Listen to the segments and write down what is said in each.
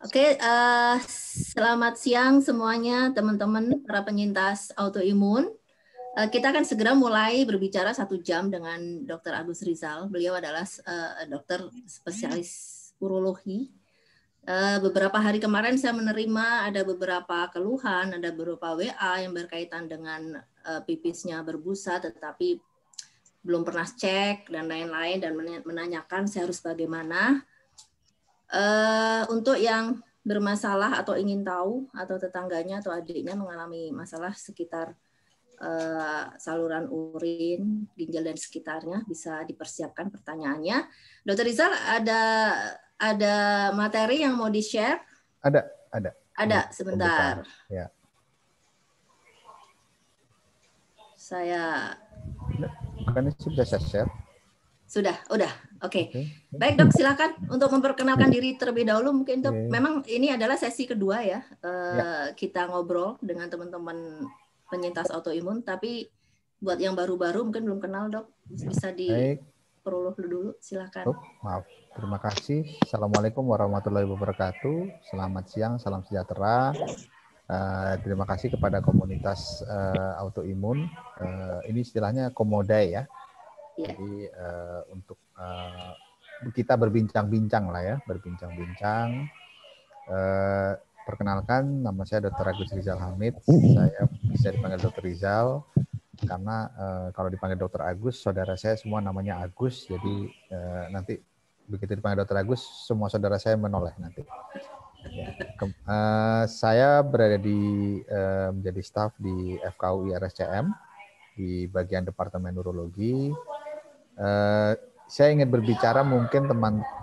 Oke, selamat siang semuanya teman-teman para penyintas autoimun. Kita akan segera mulai berbicara 1 jam dengan Dr. Agus Rizal. Beliau adalah dokter spesialis urologi. Beberapa hari kemarin saya menerima ada beberapa keluhan, ada beberapa WA yang berkaitan dengan pipisnya berbusa, tetapi belum pernah cek dan lain-lain, dan menanyakan saya harus bagaimana. Untuk yang bermasalah atau ingin tahu, atau tetangganya atau adiknya mengalami masalah sekitar saluran urin, ginjal dan sekitarnya, bisa dipersiapkan pertanyaannya. Dokter Rizal, ada materi yang mau di-share? Ada. Sebentar. Ya. Saya Bukan sudah saya share? Sudah, udah. Oke. Baik dok, silakan untuk memperkenalkan diri terlebih dahulu. Mungkin dok, memang ini adalah sesi kedua ya, kita ngobrol dengan teman-teman penyintas autoimun. Tapi buat yang baru-baru mungkin belum kenal dok, bisa diperoleh dulu. Silakan. Maaf. Terima kasih. Assalamualaikum warahmatullahi wabarakatuh. Selamat siang, salam sejahtera. Terima kasih kepada komunitas autoimun. Ini istilahnya komodai ya. Jadi untuk kita berbincang-bincang lah ya, berbincang-bincang. Perkenalkan, nama saya Dr. Agus Rizal Hamid. Saya bisa dipanggil Dr. Rizal karena kalau dipanggil Dr. Agus, saudara saya semua namanya Agus. Jadi nanti begitu dipanggil Dr. Agus, semua saudara saya menoleh nanti. Saya berada menjadi staf di FKUI RSCM di bagian Departemen Urologi. Saya ingin berbicara, mungkin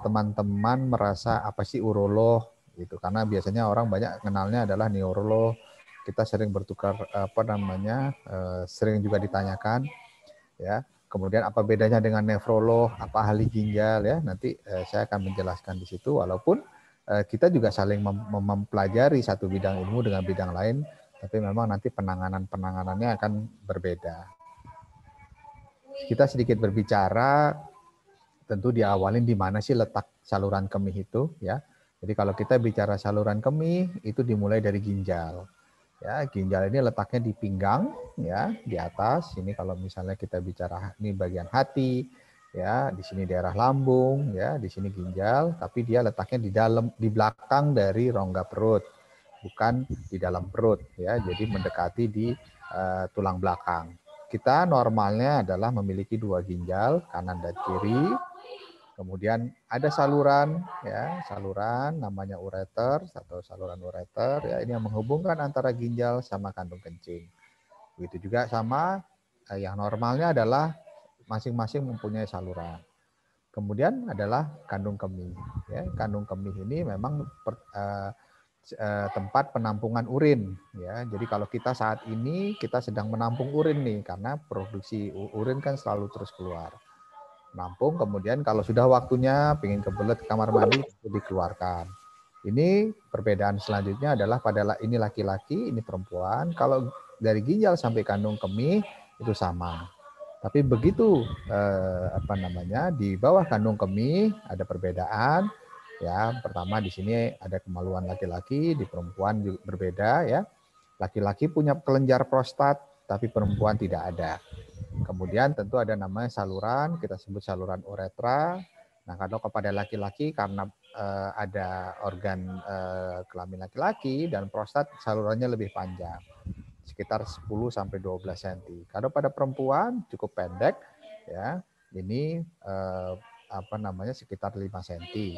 teman-teman merasa apa sih urolog gitu, karena biasanya orang banyak kenalnya adalah neurolog. Kita sering bertukar sering juga ditanyakan ya. Kemudian apa bedanya dengan nefrolog, apa ahli ginjal ya. Nanti saya akan menjelaskan di situ, walaupun kita juga saling mempelajari satu bidang ilmu dengan bidang lain, tapi memang nanti penanganannya akan berbeda. Kita sedikit berbicara, tentu diawalin di mana sih letak saluran kemih itu ya. Jadi kalau kita bicara saluran kemih itu dimulai dari ginjal. Ya, ginjal ini letaknya di pinggang ya, di atas. Ini kalau misalnya kita bicara ini bagian hati ya, di sini daerah lambung ya, di sini ginjal, tapi dia letaknya di belakang dari rongga perut, bukan di dalam perut ya. Jadi mendekati di tulang belakang. Kita normalnya adalah memiliki 2 ginjal, kanan dan kiri. Kemudian ada saluran ya, saluran namanya ureter atau saluran ureter ya, ini yang menghubungkan antara ginjal sama kandung kencing. Begitu juga sama yang normalnya adalah masing-masing mempunyai saluran. Kemudian adalah kandung kemih ya. Kandung kemih ini memang tempat penampungan urin ya. Jadi kalau kita saat ini kita sedang menampung urin nih, karena produksi urin kan selalu terus keluar. Nampung, kemudian kalau sudah waktunya pengen kebelet ke kamar mandi itu dikeluarkan. Ini perbedaan selanjutnya adalah pada ini laki-laki, ini perempuan. Kalau dari ginjal sampai kandung kemih itu sama. Tapi begitu di bawah kandung kemih ada perbedaan. Ya, pertama di sini ada kemaluan laki-laki, di perempuan juga berbeda ya. Laki-laki punya kelenjar prostat, tapi perempuan tidak ada. Kemudian tentu ada namanya saluran, kita sebut saluran uretra. Nah, kalau kepada laki-laki karena ada organ kelamin laki-laki dan prostat, salurannya lebih panjang, sekitar 10 sampai 12 cm. Kalau pada perempuan cukup pendek ya. Ini sekitar 5 cm.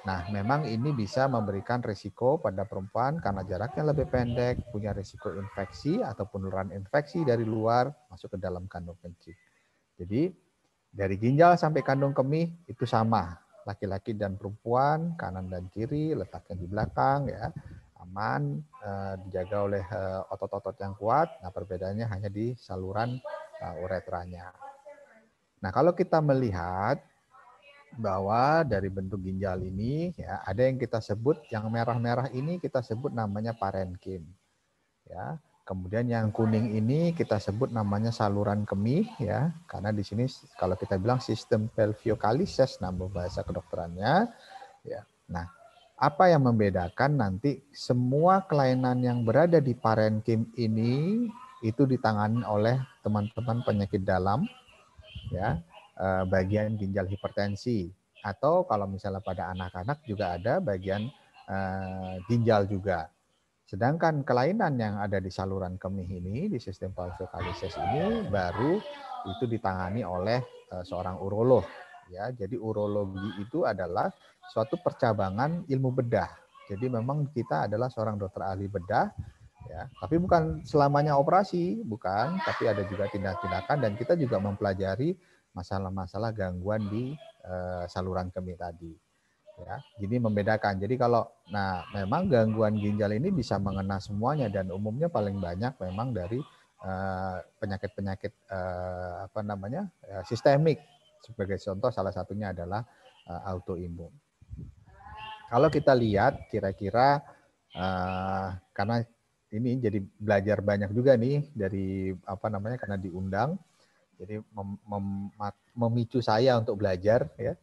Nah, memang ini bisa memberikan risiko pada perempuan karena jaraknya lebih pendek, punya risiko infeksi atau penularan infeksi dari luar masuk ke dalam kandung kencing. Jadi dari ginjal sampai kandung kemih itu sama, laki-laki dan perempuan, kanan dan kiri, letaknya di belakang ya, aman, dijaga oleh otot-otot yang kuat. Nah, perbedaannya hanya di saluran uretranya. Nah, kalau kita melihat bahwa dari bentuk ginjal ini ya, ada yang kita sebut, yang merah-merah ini kita sebut namanya parenkim ya. Kemudian yang kuning ini kita sebut namanya saluran kemih ya, karena di sini kalau kita bilang sistem pelviocalices nama bahasa kedokterannya ya. Nah, Apa yang membedakan nanti semua kelainan yang berada di parenkim ini itu ditangani oleh teman-teman penyakit dalam, ya, bagian ginjal hipertensi, atau kalau misalnya pada anak-anak juga ada bagian ginjal juga. Sedangkan kelainan yang ada di saluran kemih ini, di sistem Paulo-Callices ini baru itu ditangani oleh seorang urolog. Ya, jadi urologi itu adalah suatu percabangan ilmu bedah. Jadi memang kita adalah seorang dokter ahli bedah, ya. Tapi bukan selamanya operasi, bukan. Tapi ada juga tindak-tindakan dan kita juga mempelajari masalah-masalah gangguan di saluran kemih tadi. Ya, jadi membedakan. Jadi kalau memang gangguan ginjal ini bisa mengena semuanya dan umumnya paling banyak memang dari penyakit-penyakit sistemik. Sebagai contoh salah satunya adalah autoimun. Kalau kita lihat kira-kira karena ini jadi belajar banyak juga nih dari karena diundang, jadi memicu saya untuk belajar ya.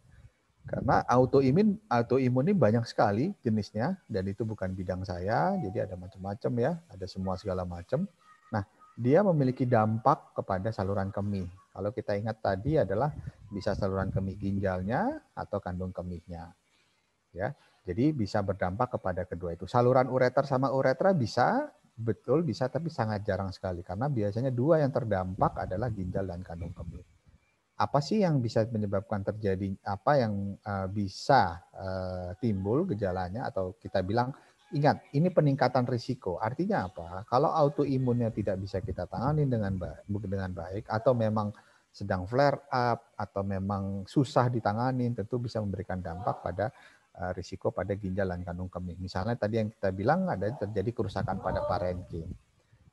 Karena autoimun ini banyak sekali jenisnya dan itu bukan bidang saya, jadi ada macam-macam ya, ada semua segala macam. Nah, dia memiliki dampak kepada saluran kemih. Kalau kita ingat tadi adalah bisa saluran kemih ginjalnya atau kandung kemihnya. Ya. Jadi bisa berdampak kepada kedua itu. Saluran ureter sama uretra bisa, betul bisa, tapi sangat jarang sekali karena biasanya dua yang terdampak adalah ginjal dan kandung kemih. Apa sih yang bisa menyebabkan terjadi, apa yang bisa timbul gejalanya, atau kita bilang, ingat ini peningkatan risiko. Artinya apa? Kalau autoimunnya tidak bisa kita tangani dengan baik atau memang sedang flare up atau memang susah ditangani, tentu bisa memberikan dampak pada risiko pada ginjal dan kandung kemih. Misalnya tadi yang kita bilang ada terjadi kerusakan pada parenkim.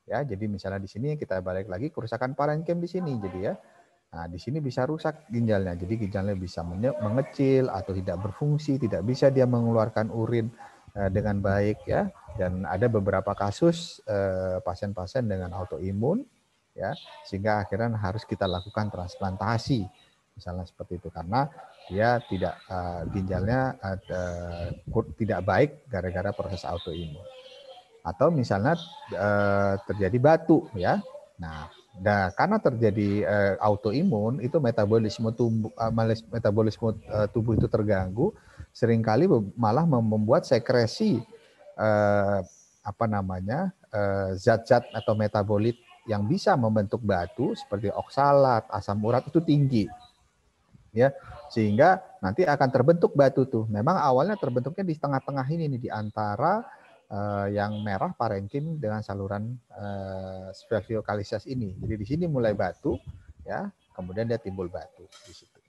Ya, jadi misalnya di sini kita balik lagi kerusakan parenkim di sini, jadi ya. Nah, di sini bisa rusak ginjalnya. Jadi ginjalnya bisa mengecil atau tidak berfungsi, tidak bisa dia mengeluarkan urin dengan baik ya. Dan ada beberapa kasus pasien-pasien dengan autoimun ya, sehingga akhirnya harus kita lakukan transplantasi. Misalnya seperti itu karena dia tidak ginjalnya tidak baik gara-gara proses autoimun. Atau misalnya terjadi batu ya. Nah, karena terjadi autoimun itu metabolisme tubuh itu terganggu, seringkali malah membuat sekresi zat-zat atau metabolit yang bisa membentuk batu seperti oksalat, asam urat itu tinggi. Ya, sehingga nanti akan terbentuk batu tuh. Memang awalnya terbentuknya di tengah-tengah ini nih, di antara yang merah parenkim dengan saluran Paulo-Callices ini. Jadi di sini mulai batu, ya, kemudian dia timbul batu di situ.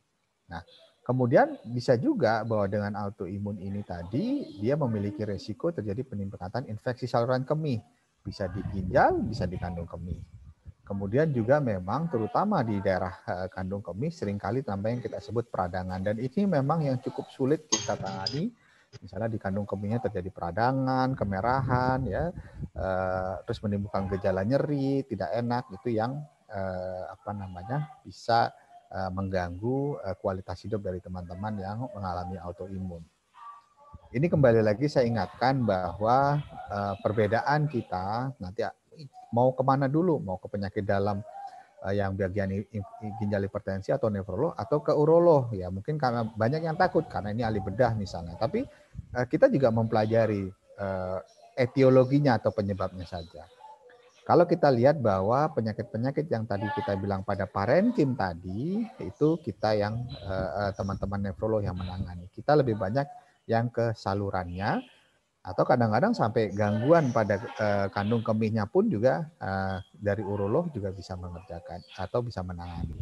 Nah, kemudian bisa juga bahwa dengan autoimun ini tadi dia memiliki resiko terjadi peningkatan infeksi saluran kemih, bisa di ginjal, bisa di kandung kemih. Kemudian juga memang terutama di daerah kandung kemih seringkali tambah yang kita sebut peradangan, dan ini memang yang cukup sulit kita tangani. Misalnya di kandung kemihnya terjadi peradangan, kemerahan, ya, terus menimbulkan gejala nyeri, tidak enak, itu yang bisa mengganggu kualitas hidup dari teman-teman yang mengalami autoimun. Ini kembali lagi saya ingatkan bahwa perbedaan kita nanti mau kemana dulu, mau ke penyakit dalam yang bagian ginjal hipertensi atau nefrolog atau ke urolog, ya mungkin karena banyak yang takut karena ini ahli bedah misalnya, tapi kita juga mempelajari etiologinya atau penyebabnya saja. Kalau kita lihat bahwa penyakit-penyakit yang tadi kita bilang pada parenkim tadi, itu kita yang teman-teman nefrolog yang menangani. Kita lebih banyak yang ke salurannya, atau kadang-kadang sampai gangguan pada kandung kemihnya pun juga dari urolog juga bisa mengerjakan atau bisa menangani.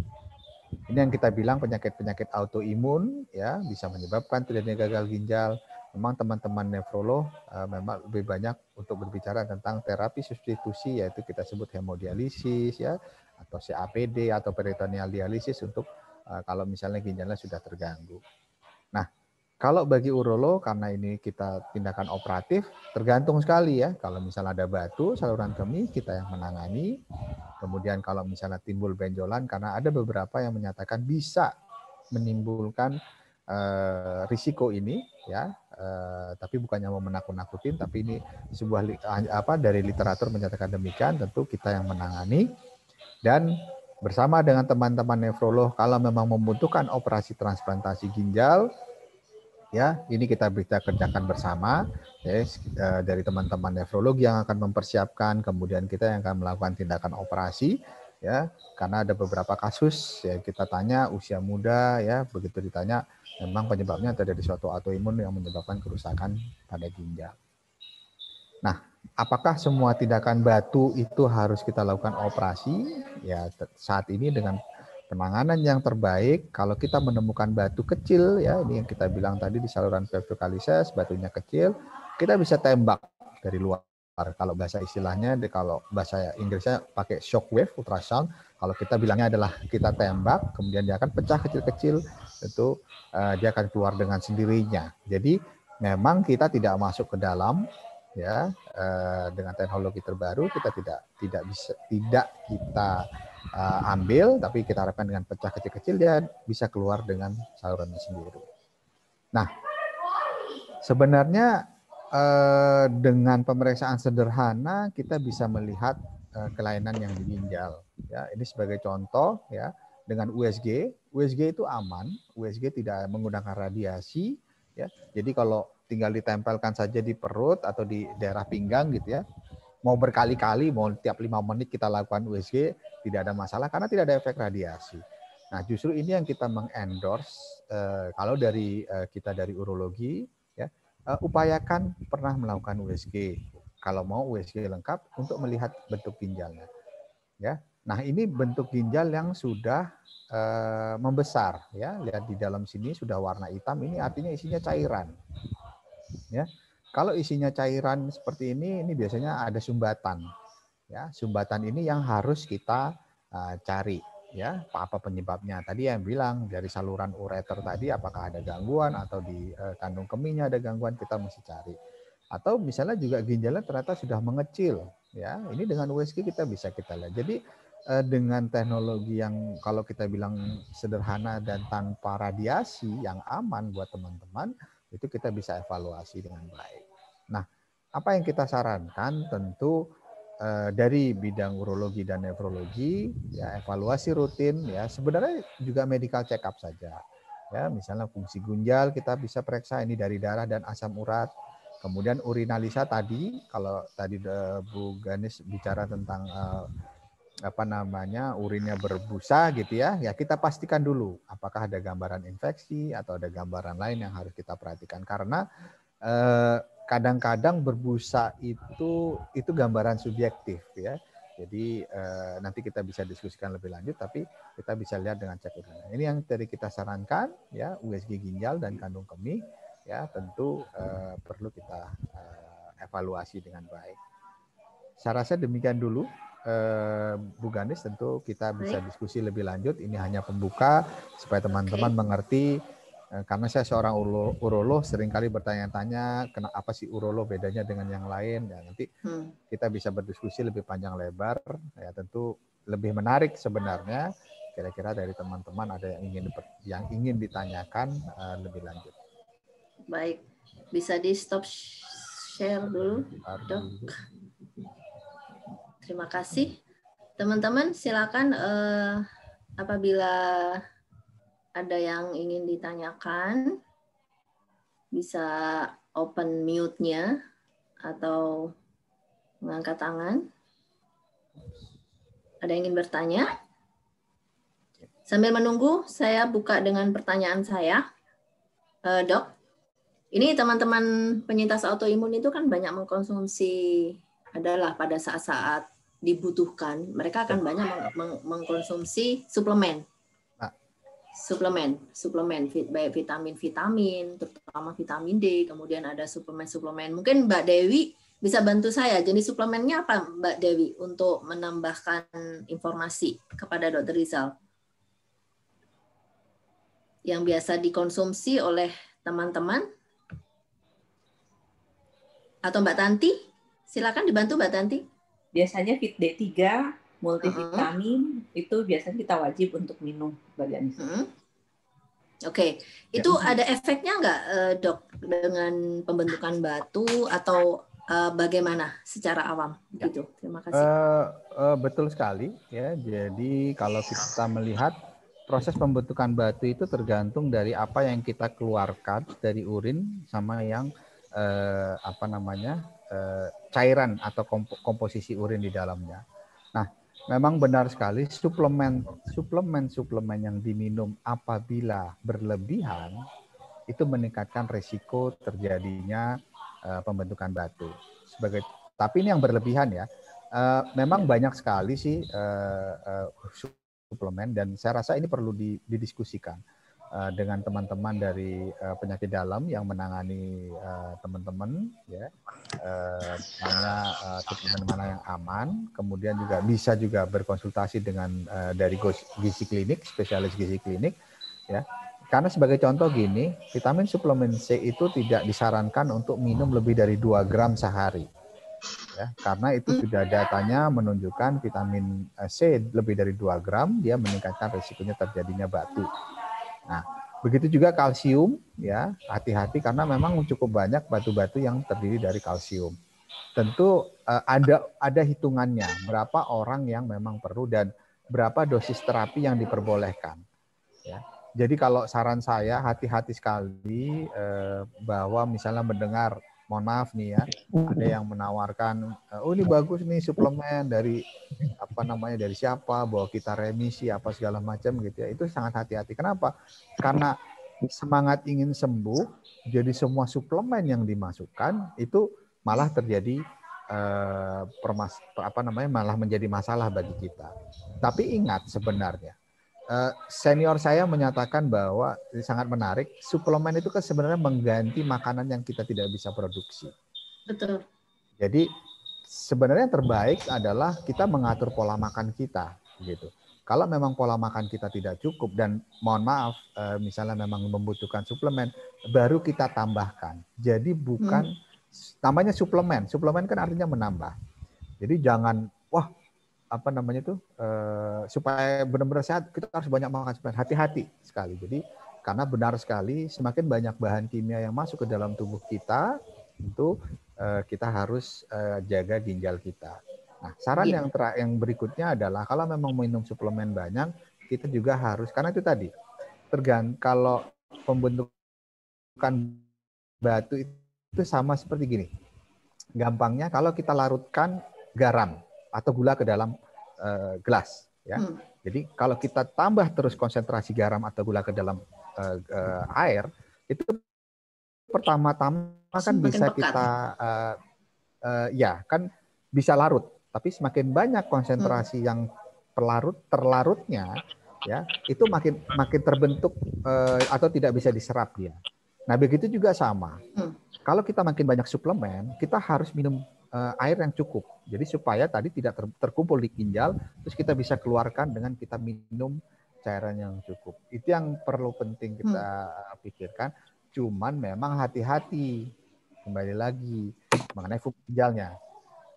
Ini yang kita bilang penyakit-penyakit autoimun, ya, bisa menyebabkan terjadinya gagal ginjal. Memang teman-teman nefrolog memang lebih banyak untuk berbicara tentang terapi substitusi, yaitu kita sebut hemodialisis ya, atau CAPD atau peritoneal dialisis untuk kalau misalnya ginjalnya sudah terganggu. Nah, kalau bagi urolog karena ini kita tindakan operatif, tergantung sekali ya. Kalau misalnya ada batu saluran kemih, kita yang menangani. Kemudian kalau misalnya timbul benjolan, karena ada beberapa yang menyatakan bisa menimbulkan risiko ini ya, tapi bukannya mau menakut-nakutin, tapi ini sebuah dari literatur menyatakan demikian, tentu kita yang menangani dan bersama dengan teman-teman nefrolog kalau memang membutuhkan operasi transplantasi ginjal, ya ini kita bisa kerjakan bersama, ya, dari teman-teman nefrologi yang akan mempersiapkan, kemudian kita yang akan melakukan tindakan operasi, ya karena ada beberapa kasus ya kita tanya usia muda, ya begitu ditanya memang penyebabnya dari suatu autoimun yang menyebabkan kerusakan pada ginjal. Nah, apakah semua tindakan batu itu harus kita lakukan operasi? Ya, saat ini dengan penanganan yang terbaik, kalau kita menemukan batu kecil, ya ini yang kita bilang tadi di saluran vertikalises, batunya kecil, kita bisa tembak dari luar. Kalau bahasa istilahnya, kalau bahasa Inggrisnya pakai shockwave, ultrasound. Kalau kita bilangnya adalah kita tembak, kemudian dia akan pecah kecil-kecil, itu dia akan keluar dengan sendirinya. Jadi memang kita tidak masuk ke dalam, ya dengan teknologi terbaru kita tidak kita ambil, tapi kita harapkan dengan pecah kecil-kecil dia bisa keluar dengan salurannya sendiri. Nah, sebenarnya dengan pemeriksaan sederhana kita bisa melihat kelainan yang di ginjal. Ya, ini sebagai contoh, ya dengan USG itu aman, USG tidak menggunakan radiasi, ya. Jadi kalau tinggal ditempelkan saja di perut atau di daerah pinggang gitu ya, mau berkali-kali, mau tiap 5 menit kita lakukan USG, tidak ada masalah karena tidak ada efek radiasi. Nah, justru ini yang kita mengendorse kalau dari kita dari urologi, ya upayakan pernah melakukan USG. Kalau mau USG lengkap untuk melihat bentuk ginjalnya. Ya, nah ini bentuk ginjal yang sudah membesar, ya lihat di dalam sini sudah warna hitam, ini artinya isinya cairan. Ya, kalau isinya cairan seperti ini biasanya ada sumbatan. Ya, sumbatan ini yang harus kita cari. Ya, apa penyebabnya? Tadi yang bilang dari saluran ureter tadi, apakah ada gangguan atau di kandung kemihnya ada gangguan, kita mesti cari. Atau misalnya juga ginjalnya ternyata sudah mengecil. Ya, ini dengan USG kita bisa kita lihat. Jadi dengan teknologi yang kalau kita bilang sederhana dan tanpa radiasi yang aman buat teman-teman, itu kita bisa evaluasi dengan baik. Nah, apa yang kita sarankan tentu dari bidang urologi dan nefrologi, ya evaluasi rutin, ya sebenarnya juga medical check up saja. Ya, misalnya fungsi ginjal kita bisa periksa ini dari darah dan asam urat. Kemudian urinalisa tadi, kalau tadi Bu Ganis bicara tentang urinnya berbusa gitu ya, ya kita pastikan dulu apakah ada gambaran infeksi atau ada gambaran lain yang harus kita perhatikan karena kadang-kadang berbusa itu gambaran subjektif ya. Jadi nanti kita bisa diskusikan lebih lanjut, tapi kita bisa lihat dengan cek urin. Ini yang tadi kita sarankan ya, USG ginjal dan kandung kemih ya tentu perlu kita evaluasi dengan baik. Saya rasa demikian dulu. Bu Ganis, tentu kita bisa diskusi lebih lanjut. Ini hanya pembuka supaya teman-teman mengerti. Karena saya seorang urolog, seringkali bertanya-tanya kenapa sih urolog bedanya dengan yang lain. Ya, nanti kita bisa berdiskusi lebih panjang lebar. Ya, tentu lebih menarik sebenarnya. Kira-kira dari teman-teman ada yang ingin ditanyakan lebih lanjut. Baik, bisa di stop share dulu, Dok. Terima kasih. Teman-teman silakan apabila ada yang ingin ditanyakan, bisa open mute-nya atau mengangkat tangan. Ada yang ingin bertanya? Sambil menunggu, saya buka dengan pertanyaan saya. Dok, ini teman-teman penyintas autoimun itu kan banyak mengkonsumsi adalah pada saat-saat dibutuhkan, mereka akan banyak mengkonsumsi suplemen. Suplemen baik vitamin, terutama vitamin D, kemudian ada suplemen. Mungkin Mbak Dewi bisa bantu saya, jenis suplemennya apa Mbak Dewi untuk menambahkan informasi kepada Dr. Rizal yang biasa dikonsumsi oleh teman-teman? Atau Mbak Tanti? Silakan dibantu Mbak Tanti. Biasanya Fit D3, multivitamin, itu biasanya kita wajib untuk minum, Mbak Ganis. Oke, itu ada efeknya nggak, Dok, dengan pembentukan batu atau bagaimana secara awam? Gitu. Terima kasih. Betul sekali ya. Jadi kalau kita melihat proses pembentukan batu itu tergantung dari apa yang kita keluarkan dari urin sama yang cairan atau komposisi urin di dalamnya. Nah, memang benar sekali suplemen yang diminum apabila berlebihan itu meningkatkan risiko terjadinya pembentukan batu. Tapi ini yang berlebihan ya. Memang banyak sekali sih suplemen dan saya rasa ini perlu didiskusikan dengan teman-teman dari penyakit dalam yang menangani teman-teman ya, suplemen mana yang aman, kemudian juga bisa juga berkonsultasi dengan dari gizi klinik, spesialis gizi klinik ya. Karena sebagai contoh gini, vitamin suplemen C itu tidak disarankan untuk minum lebih dari 2 gram sehari. Ya, karena itu sudah datanya menunjukkan vitamin C lebih dari 2 gram, dia meningkatkan risikonya terjadinya batu. Nah, begitu juga kalsium, ya hati-hati karena memang cukup banyak batu-batu yang terdiri dari kalsium. Tentu ada hitungannya, berapa orang yang memang perlu dan berapa dosis terapi yang diperbolehkan. Ya. Jadi kalau saran saya hati-hati sekali bahwa misalnya mendengar, mohon maaf nih ya, ada yang menawarkan, oh ini bagus nih suplemen dari dari siapa, bahwa kita remisi apa segala macam gitu ya, itu sangat hati-hati. Kenapa? Karena semangat ingin sembuh, jadi semua suplemen yang dimasukkan itu malah terjadi malah menjadi masalah bagi kita. Tapi ingat sebenarnya. Senior saya menyatakan bahwa ini sangat menarik, suplemen itu kan sebenarnya mengganti makanan yang kita tidak bisa produksi. Betul. Jadi sebenarnya yang terbaik adalah kita mengatur pola makan kita, gitu. Kalau memang pola makan kita tidak cukup dan mohon maaf, misalnya memang membutuhkan suplemen, baru kita tambahkan. Jadi bukan namanya suplemen. Suplemen kan artinya menambah. Jadi jangan supaya benar-benar sehat kita harus banyak makan suplemen. Hati-hati sekali. Jadi karena benar sekali semakin banyak bahan kimia yang masuk ke dalam tubuh kita, itu kita harus jaga ginjal kita. Nah, saran yang berikutnya adalah kalau memang minum suplemen banyak, kita juga harus, karena itu tadi kalau pembentukan batu itu sama seperti gini. Gampangnya kalau kita larutkan garam atau gula ke dalam gelas, ya. Jadi kalau kita tambah terus konsentrasi garam atau gula ke dalam air, itu pertama-tama kan bisa kita kan bisa larut, tapi semakin banyak konsentrasi yang terlarutnya, ya itu makin terbentuk atau tidak bisa diserap dia. Nah begitu juga sama. Kalau kita makin banyak suplemen, kita harus minum air yang cukup. Jadi supaya tadi tidak terkumpul di ginjal, terus kita bisa keluarkan dengan kita minum cairan yang cukup. Itu yang perlu penting kita pikirkan. Cuman memang hati-hati, kembali lagi mengenai fungsi ginjalnya.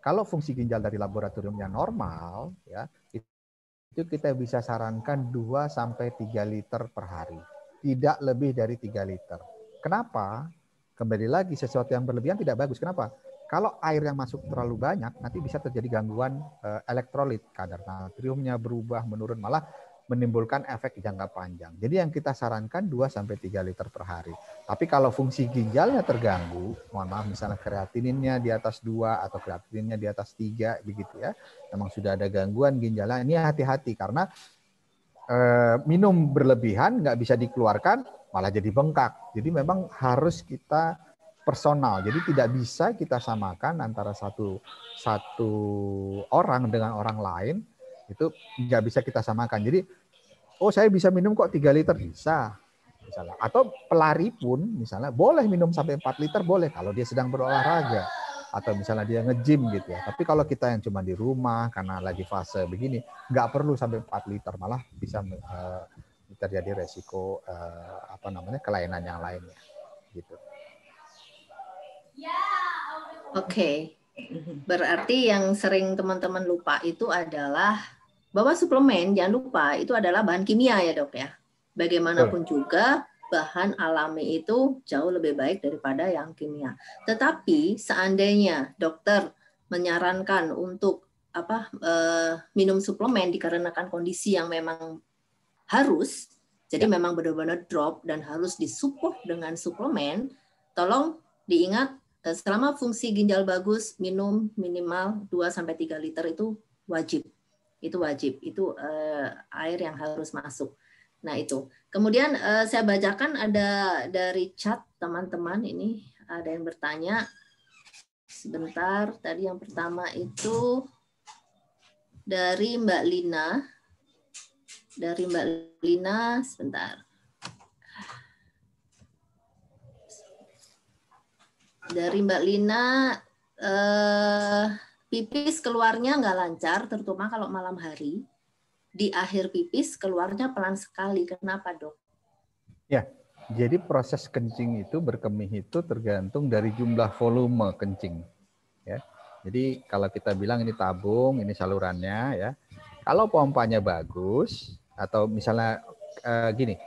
Kalau fungsi ginjal dari laboratoriumnya normal, ya itu kita bisa sarankan 2-3 liter per hari. Tidak lebih dari 3 liter. Kenapa? Kembali lagi, sesuatu yang berlebihan tidak bagus. Kenapa? Kalau air yang masuk terlalu banyak, nanti bisa terjadi gangguan elektrolit. Kadar natriumnya berubah, menurun, malah menimbulkan efek jangka panjang. Jadi yang kita sarankan 2-3 liter per hari. Tapi kalau fungsi ginjalnya terganggu, mohon maaf misalnya kreatininnya di atas 2 atau kreatininnya di atas 3, begitu ya. Memang sudah ada gangguan ginjalnya, ini hati-hati karena minum berlebihan nggak bisa dikeluarkan, malah jadi bengkak. Jadi memang harus kita personal. Jadi tidak bisa kita samakan antara satu orang dengan orang lain. Itu nggak bisa kita samakan. Jadi, saya bisa minum kok 3 liter, bisa. Misalnya. Atau pelari pun misalnya boleh minum sampai 4 liter, boleh kalau dia sedang berolahraga. Atau misalnya dia nge-gym gitu ya. Tapi kalau kita yang cuma di rumah karena lagi fase begini, nggak perlu sampai 4 liter, malah bisa terjadi resiko kelainan yang lainnya. Gitu. Oke. Berarti yang sering teman-teman lupa itu adalah bahwa suplemen, jangan lupa, itu adalah bahan kimia ya dok ya. Bagaimanapun juga bahan alami itu jauh lebih baik daripada yang kimia. Tetapi seandainya dokter menyarankan untuk minum suplemen dikarenakan kondisi yang memang harus, jadi memang benar-benar drop dan harus disupport dengan suplemen, tolong diingat selama fungsi ginjal bagus minum minimal 2-3 liter itu wajib. Itu wajib, itu air yang harus masuk. Nah itu. Kemudian saya bacakan ada dari chat teman-teman ini, ada yang bertanya. Sebentar, tadi yang pertama itu dari Mbak Lina. Dari Mbak Lina, sebentar. Dari Mbak Lina, pipis keluarnya nggak lancar, terutama kalau malam hari. Di akhir pipis keluarnya pelan sekali. Kenapa, Dok? Ya, jadi proses kencing itu berkemih itu tergantung dari jumlah volume kencing. Ya, jadi kalau kita bilang ini tabung, ini salurannya, ya. Kalau pompanya bagus atau misalnya gini,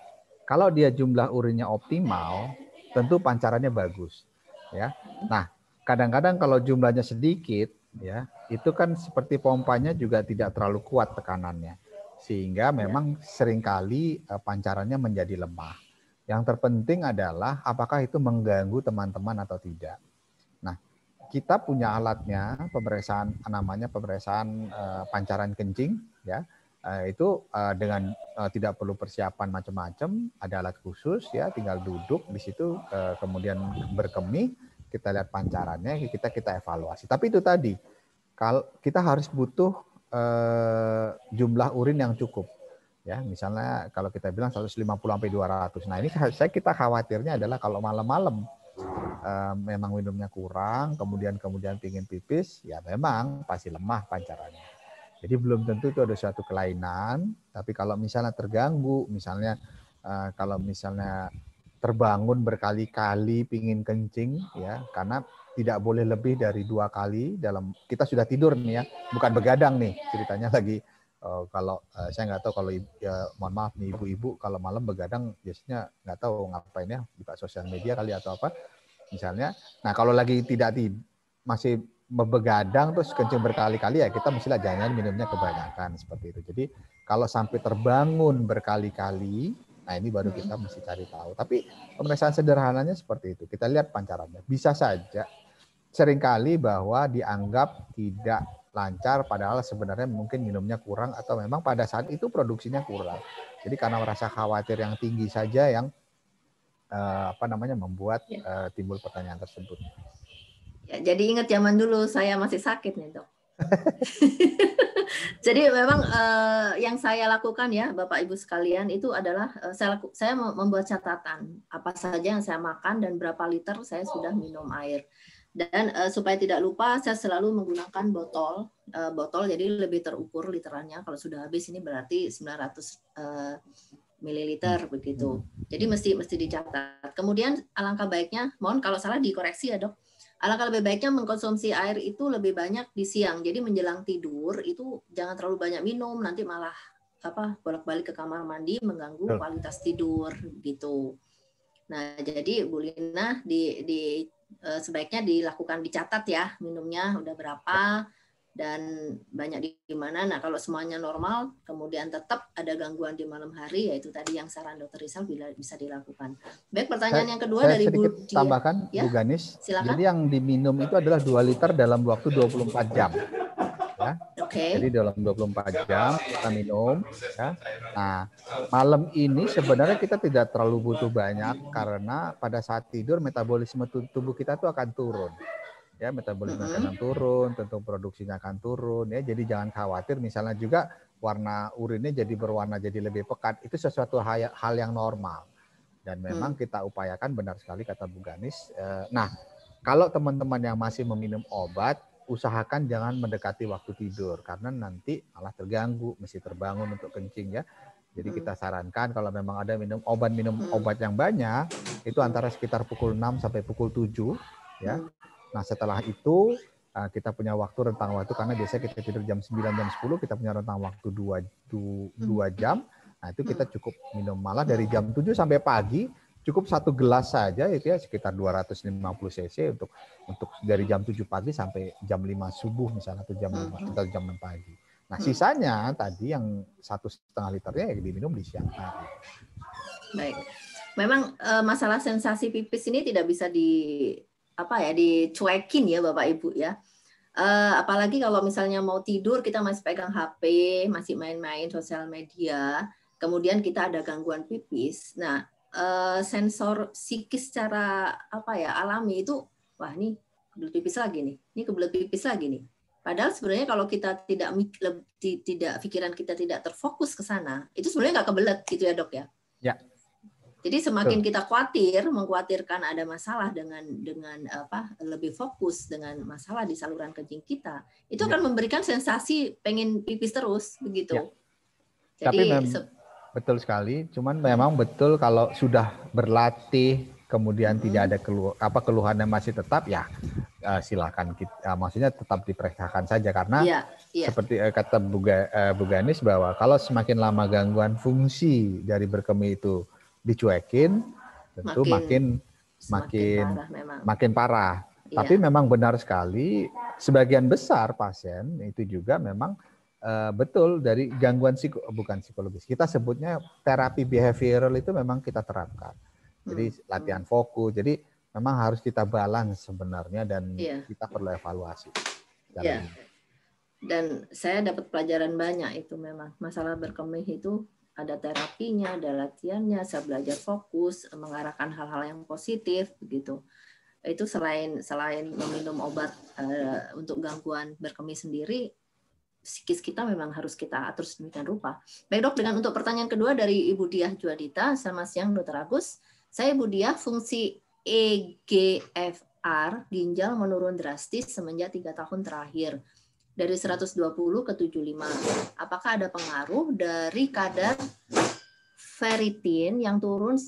kalau dia jumlah urinnya optimal, tentu pancarannya bagus. Ya, nah kadang-kadang kalau jumlahnya sedikit, ya itu kan seperti pompanya juga tidak terlalu kuat tekanannya, sehingga memang seringkali pancarannya menjadi lemah. Yang terpenting adalah apakah itu mengganggu teman-teman atau tidak. Nah, kita punya alatnya, pemeriksaan namanya pemeriksaan pancaran kencing, ya. Itu dengan tidak perlu persiapan macam-macam, ada alat khusus, ya, tinggal duduk di situ, kemudian berkemih, kita lihat pancarannya, kita evaluasi. Tapi itu tadi, kalau kita harus butuh jumlah urin yang cukup. Ya, misalnya kalau kita bilang 150-200. Nah, ini kita khawatirnya adalah kalau malam-malam memang minumnya kurang, kemudian pingin pipis, ya memang pasti lemah pancarannya. Jadi belum tentu itu ada suatu kelainan, tapi kalau misalnya terganggu, misalnya kalau misalnya terbangun berkali-kali pingin kencing, ya karena tidak boleh lebih dari 2 kali dalam, kita sudah tidur nih ya, bukan begadang nih ceritanya lagi. Kalau saya nggak tahu kalau ya, mohon maaf nih ibu-ibu kalau malam begadang biasanya nggak tahu ngapain ya, buka sosial media kali atau apa misalnya. Nah kalau lagi masih begadang terus kencing berkali-kali, ya kita mestilah jangan minumnya kebanyakan seperti itu. Jadi kalau sampai terbangun berkali-kali, nah ini baru kita mesti cari tahu. Tapi pemeriksaan sederhananya seperti itu, kita lihat pancarannya. Bisa saja seringkali bahwa dianggap tidak lancar, padahal sebenarnya mungkin minumnya kurang atau memang pada saat itu produksinya kurang. Jadi karena merasa khawatir yang tinggi saja yang membuat timbul pertanyaan tersebut. Ya, jadi ingat zaman dulu saya masih sakit nih, Dok. Jadi memang yang saya lakukan ya Bapak Ibu sekalian itu adalah saya membuat catatan apa saja yang saya makan dan berapa liter saya sudah minum air. Dan supaya tidak lupa saya selalu menggunakan botol jadi lebih terukur literannya. Kalau sudah habis ini berarti 900 mililiter begitu. Jadi mesti dicatat. Kemudian alangkah baiknya, mohon kalau salah dikoreksi ya Dok. Alangkah lebih baiknya mengkonsumsi air itu lebih banyak di siang. Jadi menjelang tidur itu jangan terlalu banyak minum, nanti malah bolak-balik ke kamar mandi mengganggu kualitas tidur gitu. Nah, jadi Bu Lina sebaiknya dicatat ya minumnya udah berapa dan banyak di mana. Nah, kalau semuanya normal, kemudian tetap ada gangguan di malam hari, yaitu tadi yang saran Dr. Rizal bisa dilakukan. Baik, pertanyaan yang kedua dari Bu Dia. Tambahkan, Bu Ganis. Silakan. Jadi yang diminum itu adalah 2 liter dalam waktu 24 jam. Ya. Jadi dalam 24 jam kita minum. Ya. Nah, malam ini sebenarnya kita tidak terlalu butuh banyak karena pada saat tidur metabolisme tubuh kita itu akan turun. Ya, metabolisme akan turun, tentu produksinya akan turun ya. Jadi jangan khawatir, misalnya juga warna urinnya jadi berwarna jadi lebih pekat, itu sesuatu hal yang normal. Dan memang kita upayakan, benar sekali kata Bu Ganis. Nah, kalau teman-teman yang masih meminum obat, usahakan jangan mendekati waktu tidur karena nanti malah terganggu, mesti terbangun untuk kencing ya. Jadi kita sarankan kalau memang ada minum obat yang banyak, itu antara sekitar pukul 6 sampai pukul 7 ya. Nah, setelah itu kita punya rentang waktu karena biasanya kita tidur jam 9 jam 10, kita punya rentang waktu 2 jam. Nah, itu kita cukup minum, malah dari jam 7 sampai pagi cukup 1 gelas saja itu ya sekitar 250 cc untuk dari jam 7 pagi sampai jam 5 subuh misalnya atau jam 5 atau jam 6 pagi. Nah, sisanya tadi yang 1,5 liternya ya diminum di siang hari. Baik. Memang masalah sensasi pipis ini tidak bisa dicuekin ya Bapak Ibu ya. Apalagi kalau misalnya mau tidur kita masih pegang HP, masih main-main sosial media, kemudian kita ada gangguan pipis. Nah, sensor psikis secara alami itu, wah ini kebelet pipis lagi nih, ini kebelet pipis lagi nih. Padahal sebenarnya kalau kita tidak pikiran kita tidak terfokus ke sana, itu sebenarnya nggak kebelet gitu ya Dok ya. Ya. Jadi semakin kita mengkhawatirkan ada masalah dengan lebih fokus dengan masalah di saluran kencing kita, itu akan memberikan sensasi pengen pipis terus begitu. Ya. Jadi betul sekali, cuman memang betul kalau sudah berlatih kemudian tidak ada keluhan yang masih tetap ya silakan maksudnya tetap diperiksakan saja karena seperti kata Bu Ganis bahwa kalau semakin lama gangguan fungsi dari berkemih itu dicuekin, tentu makin parah. Ya. Tapi memang benar sekali, sebagian besar pasien itu juga memang betul dari gangguan bukan psikologis. Kita sebutnya terapi behavioral itu memang kita terapkan. Jadi latihan fokus. Jadi memang harus kita balance sebenarnya dan kita perlu evaluasi. Iya. Dan saya dapat pelajaran banyak itu memang masalah berkemih itu. Ada terapinya, ada latihannya, saya belajar fokus, mengarahkan hal-hal yang positif, begitu. Itu selain meminum obat untuk gangguan berkemih sendiri, psikis kita memang harus kita atur sedemikian rupa. Baik Dok, untuk pertanyaan kedua dari Ibu Diah Juadita, selamat siang Dr. Agus. Saya Ibu Diah, fungsi EGFR ginjal menurun drastis semenjak 3 tahun terakhir. Dari 120 ke 75. Apakah ada pengaruh dari kadar ferritin yang turun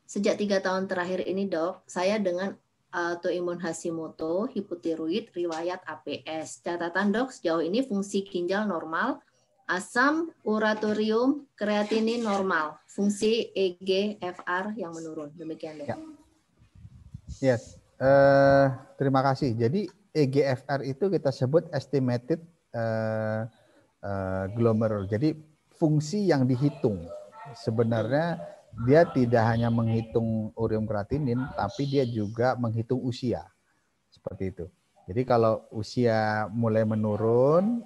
sejak 3 tahun terakhir ini, Dok? Saya dengan autoimun Hashimoto, hipotiroid, riwayat APS. Catatan, Dok, sejauh ini fungsi ginjal normal, asam uratorium, kreatinin normal, fungsi EGFR yang menurun. Demikian, Dok. Yes. Terima kasih. Jadi EGFR itu kita sebut estimated glomerular. Jadi fungsi yang dihitung. Sebenarnya dia tidak hanya menghitung ureum kreatinin, tapi dia juga menghitung usia. Seperti itu. Jadi kalau usia mulai menurun,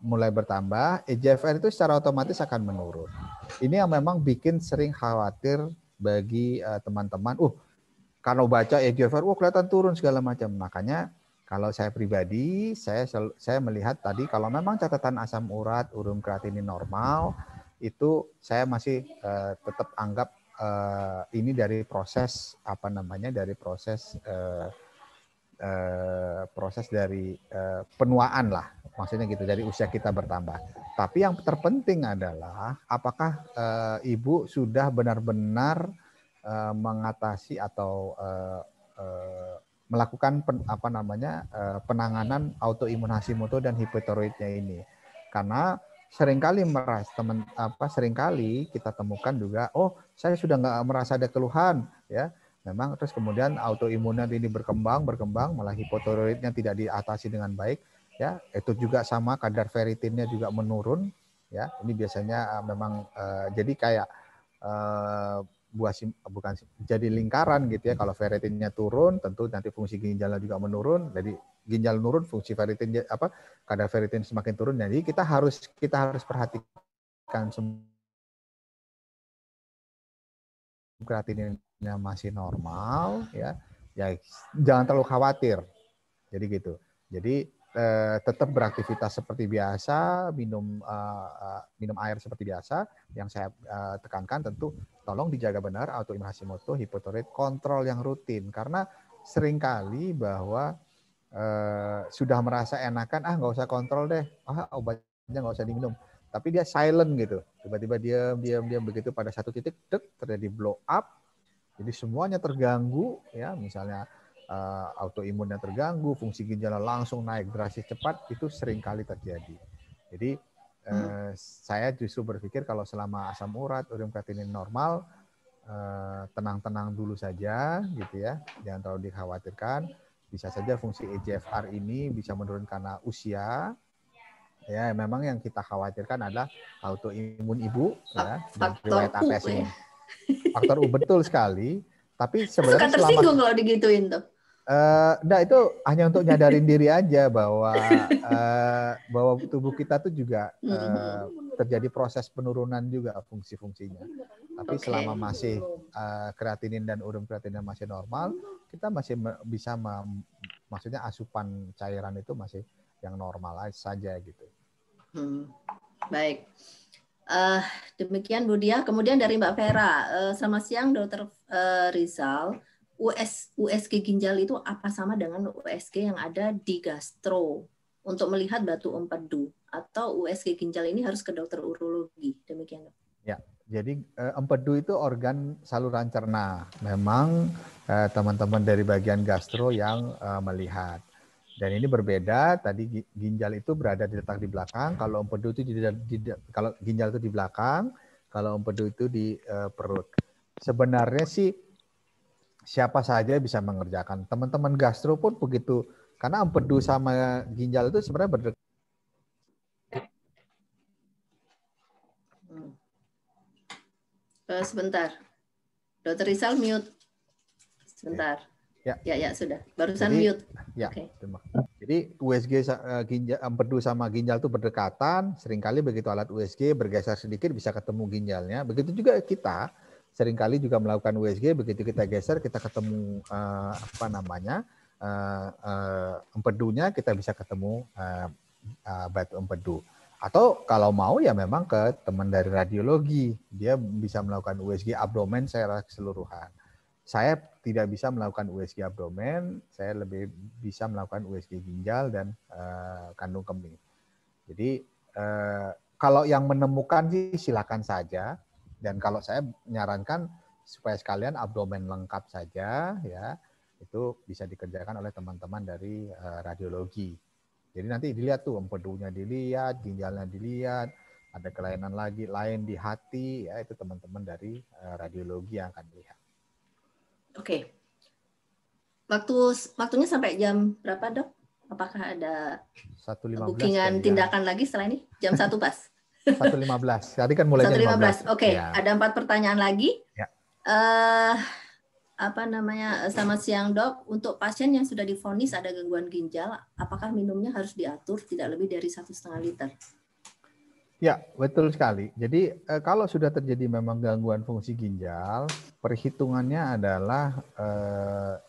mulai bertambah, EGFR itu secara otomatis akan menurun. Ini yang memang bikin sering khawatir bagi teman-teman. Kalau baca EGFR, kelihatan turun segala macam. Makanya kalau saya pribadi, saya melihat tadi kalau memang catatan asam urat, ureum kreatinin normal, itu saya masih tetap anggap ini dari proses proses dari penuaan lah, maksudnya gitu, dari usia kita bertambah. Tapi yang terpenting adalah apakah ibu sudah benar-benar mengatasi atau melakukan penanganan autoimun Hashimoto dan hipotiroidnya ini. Karena seringkali seringkali kita temukan juga, saya sudah nggak merasa ada keluhan, ya. Memang terus kemudian autoimunnya ini berkembang, malah hipotiroidnya tidak diatasi dengan baik, ya. Itu juga sama, kadar ferritinnya juga menurun, ya. Ini biasanya memang jadi kayak jadi lingkaran gitu ya. Kalau ferritinnya turun, tentu nanti fungsi ginjalnya juga menurun. Jadi ginjal menurun, fungsi ferritin kadar ferritin semakin turun. Jadi kita harus perhatikan kreatininnya masih normal, ya jangan terlalu khawatir. Jadi gitu. Jadi tetap beraktivitas seperti biasa, minum air seperti biasa. Yang saya tekankan tentu tolong dijaga benar autoimun Hashimoto, hipotiroid, kontrol yang rutin. Karena seringkali bahwa sudah merasa enakan, nggak usah kontrol deh, obatnya nggak usah diminum. Tapi dia silent gitu, tiba-tiba diam begitu pada satu titik, terjadi blow up. Jadi semuanya terganggu, ya misalnya autoimunnya terganggu, fungsi ginjalnya langsung naik drastis cepat, itu sering kali terjadi. Jadi saya justru berpikir kalau selama asam urat, ureum kreatinin normal, tenang-tenang dulu saja gitu ya, jangan terlalu dikhawatirkan. Bisa saja fungsi EGFR ini bisa menurun karena usia. Ya, memang yang kita khawatirkan adalah autoimun ibu ya, dan Faktor riwayat U APS ya. ini. Faktor U betul sekali. Tapi Suka sebenarnya tersinggung kalau digituin tuh. Nah itu hanya untuk nyadarin diri aja bahwa tubuh kita tuh juga terjadi proses penurunan juga fungsi-fungsinya. Tapi selama masih kreatinin dan urea kreatinin masih normal, kita masih bisa maksudnya asupan cairan itu masih yang normal saja gitu. Baik. Demikian Bu Dia. Kemudian dari Mbak Vera, selamat siang Dr. Rizal. USG ginjal itu apa sama dengan USG yang ada di gastro untuk melihat batu empedu, atau USG ginjal ini harus ke dokter urologi? Demikian, Dok. Ya, jadi empedu itu organ saluran cerna. Memang teman-teman dari bagian gastro yang melihat. Dan ini berbeda. Tadi ginjal itu berada letak di belakang. Kalau empedu itu kalau ginjal itu di belakang, kalau empedu itu di perut. Sebenarnya sih siapa saja bisa mengerjakan. Teman-teman gastro pun begitu. Karena empedu sama ginjal itu sebenarnya berdekatan. Sebentar. Dr. Rizal mute. Sebentar. Ya, sudah. Barusan mute. Ya, okay. Jadi USG empedu sama ginjal itu berdekatan. Seringkali begitu alat USG bergeser sedikit bisa ketemu ginjalnya. Begitu juga kita. Seringkali juga melakukan USG, begitu kita geser kita ketemu empedunya, kita bisa ketemu batu empedu. Atau kalau mau ya memang ke teman dari radiologi, dia bisa melakukan USG abdomen secara keseluruhan. Saya tidak bisa melakukan USG abdomen, saya lebih bisa melakukan USG ginjal dan kandung kemih. Jadi kalau yang menemukan sih silakan saja. Dan kalau saya menyarankan supaya sekalian abdomen lengkap saja, ya itu bisa dikerjakan oleh teman-teman dari radiologi. Jadi nanti dilihat tuh empedunya dilihat, ginjalnya dilihat, ada kelainan lain di hati, ya itu teman-teman dari radiologi yang akan melihat. Oke. Waktunya sampai jam berapa, Dok? Apakah ada 1.15 bookingan tindakan lagi setelah ini? Jam 1 pas? 1.15. Tadi kan mulainya 15. Oke, ya. Ada 4 pertanyaan lagi. Ya. Selamat siang, Dok. Untuk pasien yang sudah divonis ada gangguan ginjal, apakah minumnya harus diatur tidak lebih dari 1,5 liter? Ya, betul sekali. Jadi kalau sudah terjadi memang gangguan fungsi ginjal, perhitungannya adalah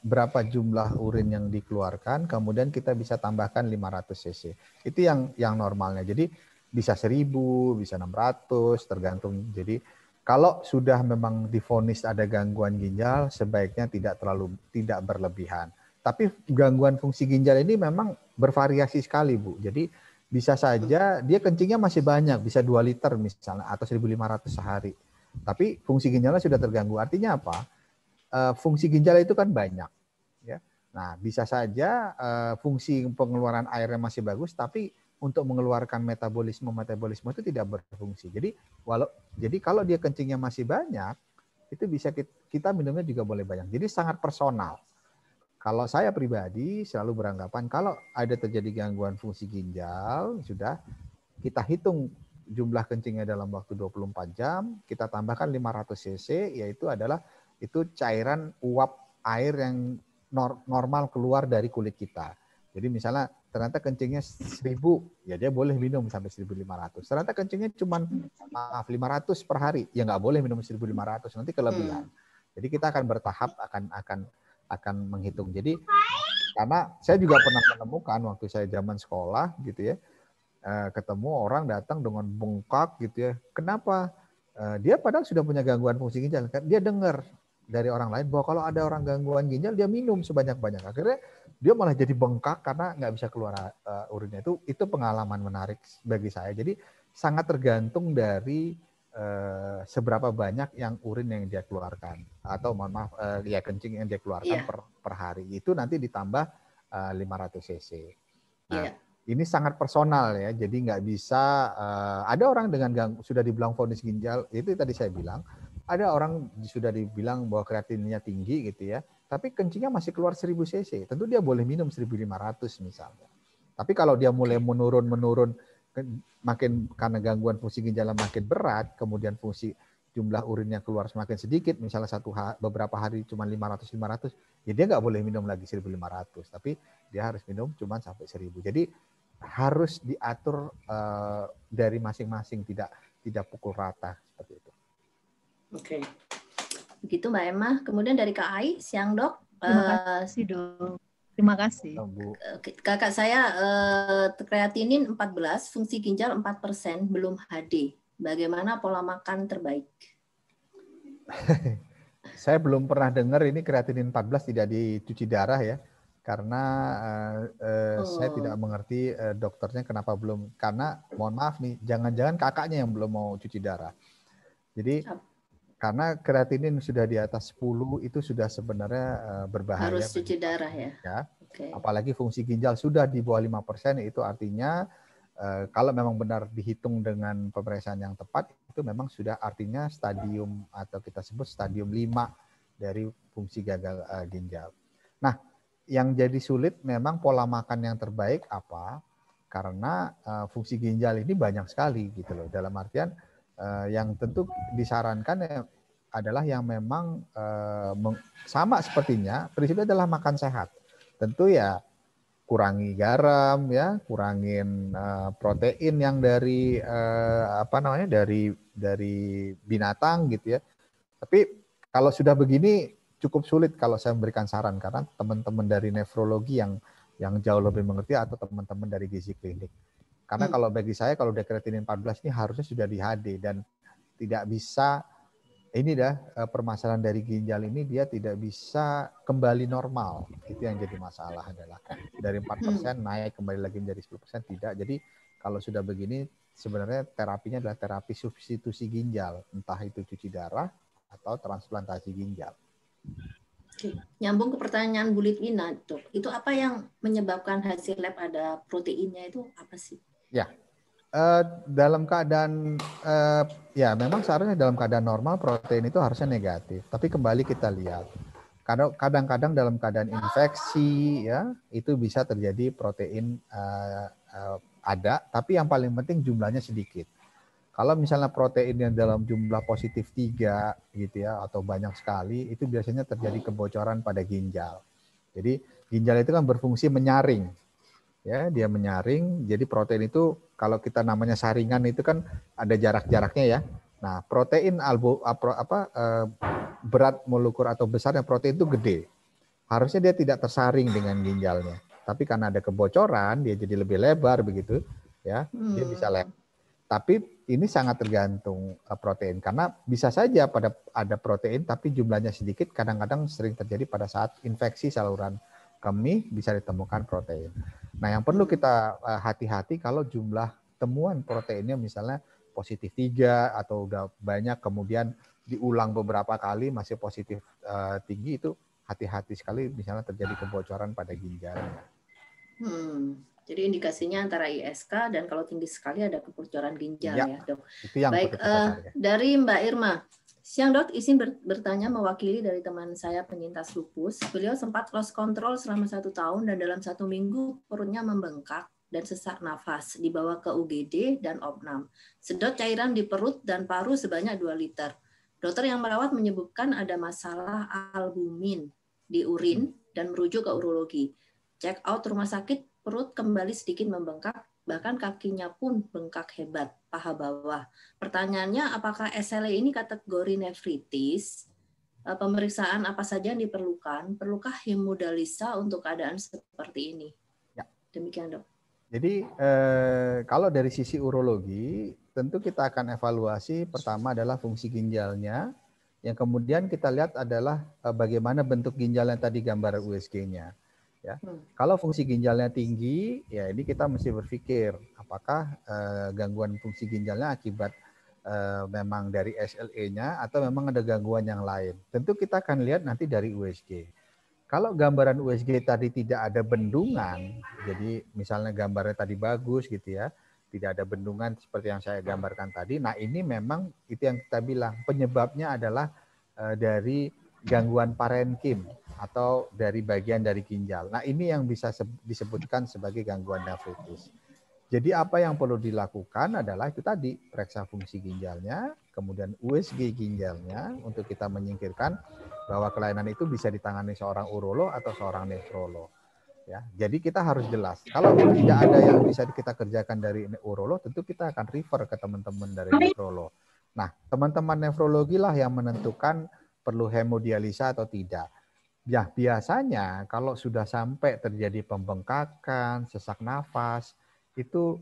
berapa jumlah urin yang dikeluarkan, kemudian kita bisa tambahkan 500 cc. Itu yang normalnya. Jadi bisa 1.000, bisa 600, tergantung. Jadi kalau sudah memang divonis ada gangguan ginjal, sebaiknya tidak berlebihan. Tapi gangguan fungsi ginjal ini memang bervariasi sekali, Bu. Jadi bisa saja dia kencingnya masih banyak, bisa 2 liter misalnya, atau 1.500 sehari. Tapi fungsi ginjalnya sudah terganggu. Artinya apa? Fungsi ginjal itu kan banyak. Ya. Nah, bisa saja fungsi pengeluaran airnya masih bagus, tapi untuk mengeluarkan metabolisme itu tidak berfungsi. Jadi kalau dia kencingnya masih banyak, itu bisa kita minumnya juga boleh banyak. Jadi sangat personal. Kalau saya pribadi selalu beranggapan kalau ada terjadi gangguan fungsi ginjal, sudah kita hitung jumlah kencingnya dalam waktu 24 jam, kita tambahkan 500 cc, yaitu adalah cairan uap air yang normal keluar dari kulit kita. Jadi misalnya ternyata kencingnya 1.000, ya dia boleh minum sampai 1.500. Ternyata kencingnya cuma 500 per hari, ya nggak boleh minum 1.500, nanti kelebihan. Jadi kita akan bertahap akan menghitung. Jadi karena saya juga pernah menemukan waktu saya zaman sekolah gitu ya, ketemu orang datang dengan bengkak gitu ya. Kenapa? Dia padahal sudah punya gangguan fungsi ginjal. Dia dengar dari orang lain bahwa kalau ada orang gangguan ginjal dia minum sebanyak-banyak. Akhirnya dia malah jadi bengkak karena nggak bisa keluar urinnya. Itu pengalaman menarik bagi saya. Jadi sangat tergantung dari seberapa banyak yang urin yang dia keluarkan, atau mohon maaf kencing yang dia keluarkan per hari, itu nanti ditambah 500 cc. Nah, ini sangat personal ya, jadi nggak bisa ada orang dengan sudah dibilang vonis ginjal, itu tadi saya bilang Ada orang sudah dibilang bahwa kreatininnya tinggi gitu ya, tapi kencingnya masih keluar 1000 cc. Tentu dia boleh minum 1500 misalnya. Tapi kalau dia mulai menurun makin karena gangguan fungsi ginjalnya makin berat, kemudian fungsi jumlah urinnya keluar semakin sedikit, misalnya beberapa hari cuma 500, ya dia nggak boleh minum lagi 1500, tapi dia harus minum cuma sampai 1000. Jadi harus diatur dari masing-masing, tidak pukul rata seperti itu. Oke. Begitu Mbak Emma. Kemudian dari Kak Ai, siang Dok. Terima kasih Dok. Terima kasih. Bu. Kakak saya kreatinin 14, fungsi ginjal 4%, belum HD. Bagaimana pola makan terbaik? Saya belum pernah dengar ini kreatinin 14 tidak dicuci darah ya. Karena saya tidak mengerti dokternya kenapa belum. Karena mohon maaf nih, jangan-jangan kakaknya yang belum mau cuci darah. Jadi karena kreatinin sudah di atas 10 itu sudah sebenarnya berbahaya. Harus cuci darah ya. Okay. Apalagi fungsi ginjal sudah di bawah 5%, itu artinya kalau memang benar dihitung dengan pemeriksaan yang tepat, itu memang sudah artinya stadium atau kita sebut stadium 5 dari fungsi gagal ginjal. Nah, yang jadi sulit memang pola makan yang terbaik apa? Karena fungsi ginjal ini banyak sekali gitu loh. Dalam artian yang tentu disarankan adalah yang memang sama sepertinya, prinsipnya adalah makan sehat. Tentu ya kurangi garam ya, kurangin protein yang dari dari binatang gitu ya. Tapi kalau sudah begini cukup sulit kalau saya memberikan saran, karena teman-teman dari nefrologi yang jauh lebih mengerti atau teman-teman dari gizi klinik. Karena kalau bagi saya kalau udah kreatinin 14 ini harusnya sudah di HD dan tidak bisa permasalahan dari ginjal ini dia tidak bisa kembali normal. Itu yang jadi masalah adalah dari 4% naik kembali lagi menjadi 10% tidak. Jadi kalau sudah begini sebenarnya terapinya adalah terapi substitusi ginjal, entah itu cuci darah atau transplantasi ginjal. Oke. Nyambung ke pertanyaan Bu Litwina, Dok. Itu apa yang menyebabkan hasil lab ada proteinnya itu apa sih? Ya. Dalam keadaan ya memang seharusnya dalam keadaan normal protein itu harusnya negatif, tapi kembali kita lihat kadang-kadang dalam keadaan infeksi ya itu bisa terjadi protein ada, tapi yang paling penting jumlahnya sedikit. Kalau misalnya protein yang dalam jumlah positif 3 gitu ya atau banyak sekali, itu biasanya terjadi kebocoran pada ginjal. Jadi ginjal itu kan berfungsi menyaring. Ya, dia menyaring. Jadi protein itu kalau kita namanya saringan itu kan ada jarak-jaraknya ya. Nah, protein berat molekul atau besarnya protein itu gede. Harusnya dia tidak tersaring dengan ginjalnya. Tapi karena ada kebocoran, dia jadi lebih lebar begitu, ya. Dia bisa lebar. Tapi ini sangat tergantung protein karena bisa saja ada protein tapi jumlahnya sedikit, kadang-kadang sering terjadi pada saat infeksi saluran kemih bisa ditemukan protein. Nah, yang perlu kita hati-hati kalau jumlah temuan proteinnya misalnya positif 3 atau udah banyak kemudian diulang beberapa kali masih positif tinggi, itu hati-hati sekali misalnya terjadi kebocoran pada ginjalnya. Jadi indikasinya antara ISK dan kalau tinggi sekali ada kebocoran ginjal ya, Dok. Itu yang baik, dari Mbak Irma. Siang Dok, izin bertanya mewakili dari teman saya penyintas lupus. Beliau sempat lost control selama 1 tahun dan dalam 1 minggu perutnya membengkak dan sesak nafas, dibawa ke UGD dan opnam. Sedot cairan di perut dan paru sebanyak 2 liter. Dokter yang merawat menyebutkan ada masalah albumin di urin dan merujuk ke urologi. Check out rumah sakit, perut kembali sedikit membengkak, bahkan kakinya pun bengkak hebat, paha bawah. Pertanyaannya, apakah SLE ini kategori nefritis? Pemeriksaan apa saja yang diperlukan? Perlukah hemodialisa untuk keadaan seperti ini? Ya. Demikian, Dok. Jadi kalau dari sisi urologi, tentu kita akan evaluasi pertama adalah fungsi ginjalnya, yang kemudian kita lihat adalah bagaimana bentuk ginjal yang tadi gambar USG-nya. Ya. Kalau fungsi ginjalnya tinggi, ya ini kita mesti berpikir apakah gangguan fungsi ginjalnya akibat memang dari SLE-nya atau memang ada gangguan yang lain. Tentu kita akan lihat nanti dari USG. Kalau gambaran USG tadi tidak ada bendungan, jadi misalnya gambarnya tadi bagus gitu ya, tidak ada bendungan seperti yang saya gambarkan tadi. Nah, ini memang itu yang kita bilang penyebabnya adalah dari gangguan parenkim atau dari bagian dari ginjal. Nah, ini yang bisa disebutkan sebagai gangguan nefritis. Jadi apa yang perlu dilakukan adalah itu tadi, periksa fungsi ginjalnya, kemudian USG ginjalnya untuk kita menyingkirkan bahwa kelainan itu bisa ditangani seorang urolog atau seorang nefrolog. Ya, jadi kita harus jelas. Kalau tidak ada yang bisa kita kerjakan dari urolog, tentu kita akan refer ke teman-teman dari nefrolog. Nah, teman-teman nefrologi lah yang menentukan perlu hemodialisa atau tidak. Ya, biasanya kalau sudah sampai terjadi pembengkakan, sesak nafas, itu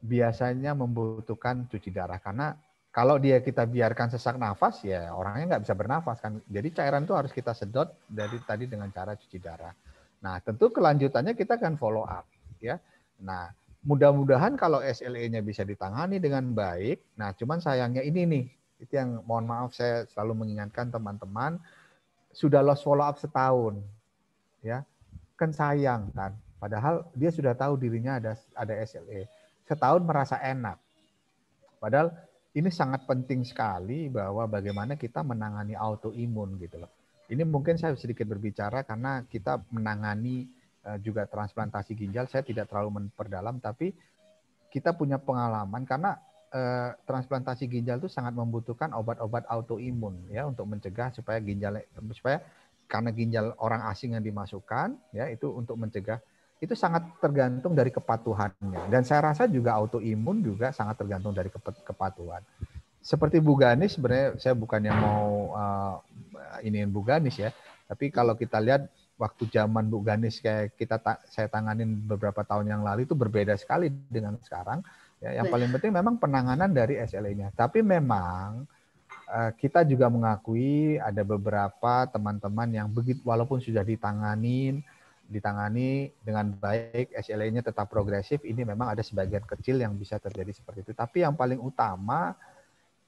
biasanya membutuhkan cuci darah. Karena kalau kita biarkan sesak nafas, ya orangnya nggak bisa bernafas kan. Jadi cairan itu harus kita sedot dari tadi dengan cara cuci darah. Nah, tentu kelanjutannya kita akan follow up, ya. Nah, mudah-mudahan kalau SLE-nya bisa ditangani dengan baik. Nah, cuman sayangnya ini nih, itu yang mohon maaf saya selalu mengingatkan teman-teman, sudah lost follow up setahun, ya kan sayang kan. Padahal dia sudah tahu dirinya ada SLE. Setahun merasa enak. Padahal ini sangat penting sekali bahwa bagaimana kita menangani autoimun gitu loh. Ini mungkin saya sedikit berbicara karena kita menangani juga transplantasi ginjal. Saya tidak terlalu memperdalam, tapi kita punya pengalaman karena transplantasi ginjal itu sangat membutuhkan obat-obat autoimun ya untuk mencegah supaya karena ginjal orang asing yang dimasukkan ya itu untuk mencegah itu sangat tergantung dari kepatuhannya, dan saya rasa juga autoimun juga sangat tergantung dari kepatuhan. Seperti Bu Ganis, sebenarnya saya bukannya mau iniin Bu Ganis ya, tapi kalau kita lihat waktu zaman Bu Ganis kayak saya tanganin beberapa tahun yang lalu itu berbeda sekali dengan sekarang. Ya, yang paling penting memang penanganan dari SLE-nya. Tapi memang kita juga mengakui ada beberapa teman-teman yang walaupun sudah ditangani dengan baik, SLE-nya tetap progresif, ini memang ada sebagian kecil yang bisa terjadi seperti itu. Tapi yang paling utama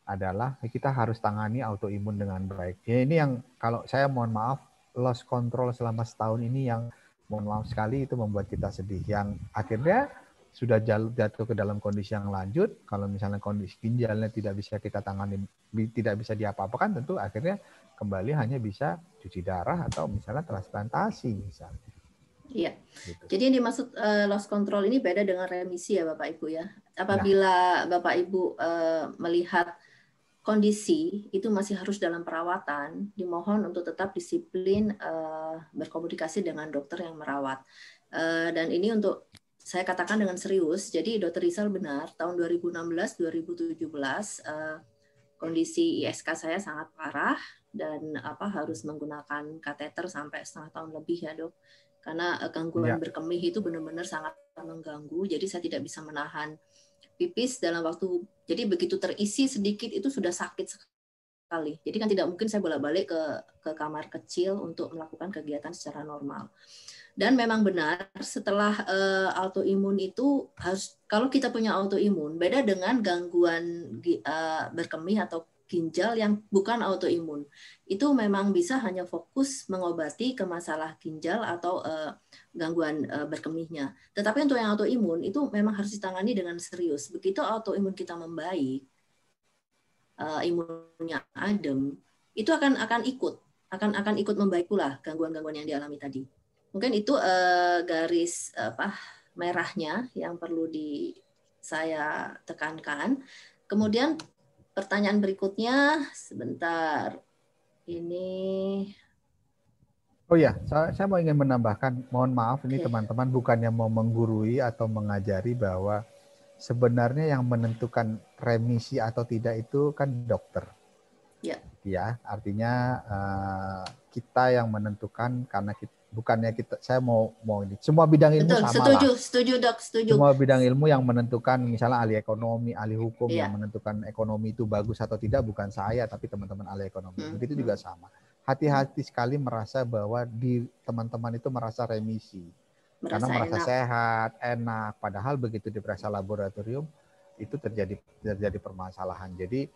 adalah kita harus tangani autoimun dengan baik. Ya, ini yang kalau saya mohon maaf, loss control selama setahun ini yang mohon maaf sekali itu membuat kita sedih. Yang akhirnya sudah jatuh ke dalam kondisi yang lanjut, kalau misalnya kondisi ginjalnya tidak bisa kita tangani, tidak bisa diapa-apakan, tentu akhirnya kembali hanya bisa cuci darah atau misalnya transplantasi misalnya. Iya. Gitu. Jadi yang dimaksud loss control ini beda dengan remisi ya Bapak Ibu ya. Apabila Bapak Ibu melihat kondisi itu masih harus dalam perawatan, dimohon untuk tetap disiplin berkomunikasi dengan dokter yang merawat. Dan ini untuk saya katakan dengan serius. Jadi Dr. Rizal benar, tahun 2016-2017 kondisi ISK saya sangat parah dan harus menggunakan kateter sampai setengah tahun lebih ya Dok. Karena gangguan berkemih itu benar-benar sangat mengganggu. Jadi saya tidak bisa menahan pipis dalam waktu, jadi begitu terisi sedikit itu sudah sakit sekali. Jadi kan tidak mungkin saya bolak-balik ke kamar kecil untuk melakukan kegiatan secara normal. Dan memang benar setelah autoimun itu harus, kalau kita punya autoimun beda dengan gangguan berkemih atau ginjal yang bukan autoimun. Itu memang bisa hanya fokus mengobati ke masalah ginjal atau gangguan berkemihnya. Tetapi untuk yang autoimun itu memang harus ditangani dengan serius. Begitu autoimun kita membaik, imunnya adem, itu akan ikut membaik pula gangguan-gangguan yang dialami tadi. Mungkin itu garis merahnya yang perlu saya tekankan. Kemudian pertanyaan berikutnya, sebentar. Ini. Oh ya, saya mau ingin menambahkan, mohon maaf ini teman-teman bukannya mau menggurui atau mengajari bahwa sebenarnya yang menentukan remisi atau tidak itu kan dokter. Ya, artinya kita yang menentukan karena saya mau ini. Semua bidang ilmu sama lah. Setuju Dok, setuju. Semua bidang ilmu yang menentukan, misalnya ahli ekonomi, ahli hukum yang menentukan ekonomi itu bagus atau tidak bukan saya, tapi teman-teman ahli ekonomi. Begitu juga sama. Hati-hati sekali merasa bahwa teman-teman itu merasa remisi. Karena merasa sehat, enak. Padahal begitu diperiksa laboratorium itu terjadi permasalahan. Jadi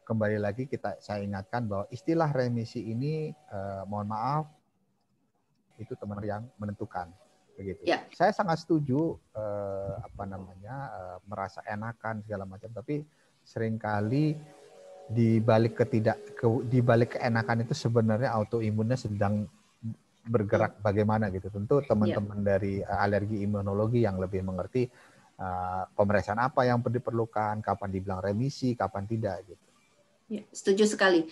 kembali lagi saya ingatkan bahwa istilah remisi ini mohon maaf itu teman yang menentukan. begitu. Ya. Saya sangat setuju merasa enakan segala macam, tapi seringkali di balik keenakan itu sebenarnya autoimunnya sedang bergerak bagaimana gitu. Tentu teman-teman dari alergi imunologi yang lebih mengerti pemeriksaan apa yang diperlukan, kapan dibilang remisi, kapan tidak gitu. Ya, setuju sekali.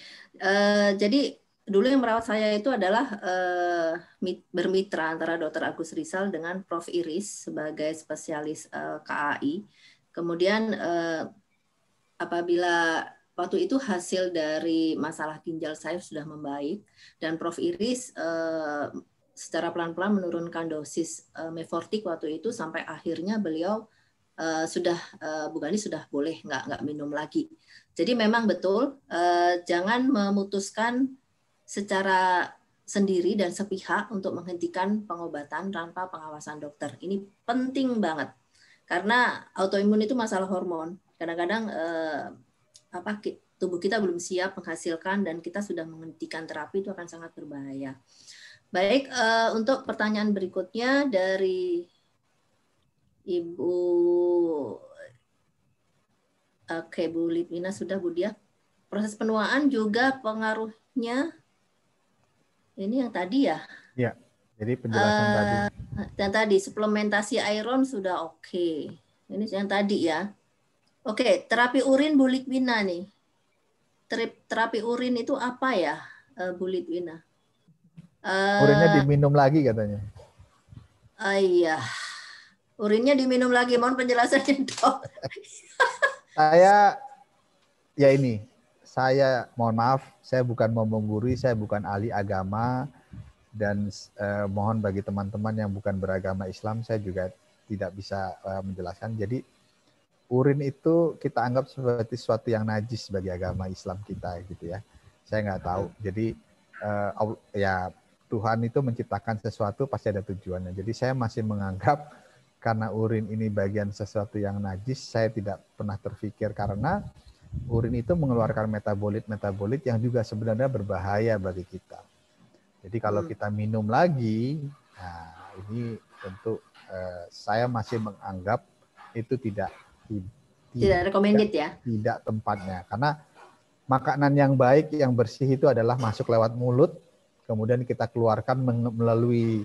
Jadi dulu yang merawat saya itu adalah bermitra antara Dr. Agus Rizal dengan Prof. Iris sebagai spesialis KAI. Kemudian apabila waktu itu hasil dari masalah ginjal saya sudah membaik dan Prof. Iris secara pelan-pelan menurunkan dosis mefortik waktu itu sampai akhirnya beliau Bu Gani sudah boleh nggak minum lagi. Jadi memang betul jangan memutuskan secara sendiri dan sepihak untuk menghentikan pengobatan tanpa pengawasan dokter. Ini penting banget karena autoimun itu masalah hormon. Kadang-kadang tubuh kita belum siap menghasilkan dan kita sudah menghentikan terapi itu akan sangat berbahaya. Baik, untuk pertanyaan berikutnya dari Ibu Bu Litwina sudah, Bu Dia. Proses penuaan juga pengaruhnya ini yang tadi ya? Iya, jadi penjelasan tadi. Dan tadi suplementasi iron sudah oke. Ini yang tadi ya. Oke, terapi urin Bu Litwina nih. Terapi urin itu apa ya, Bu Litwina? Urinnya diminum lagi katanya. Iya. Urinnya diminum lagi, mohon penjelasannya dok. Saya mohon maaf, saya bukan mau menggurui, saya bukan ahli agama, dan mohon bagi teman-teman yang bukan beragama Islam, saya juga tidak bisa menjelaskan. Jadi urin itu kita anggap seperti sesuatu yang najis bagi agama Islam kita, gitu ya. Saya nggak tahu. Jadi Tuhan itu menciptakan sesuatu pasti ada tujuannya. Jadi saya masih menganggap karena urin ini bagian sesuatu yang najis, saya tidak pernah terfikir karena urin itu mengeluarkan metabolit yang juga sebenarnya berbahaya bagi kita. Jadi kalau kita minum lagi, nah ini tentu saya masih menganggap itu tidak recommended ya. Tidak tempatnya, karena makanan yang baik, yang bersih itu adalah masuk lewat mulut, kemudian kita keluarkan melalui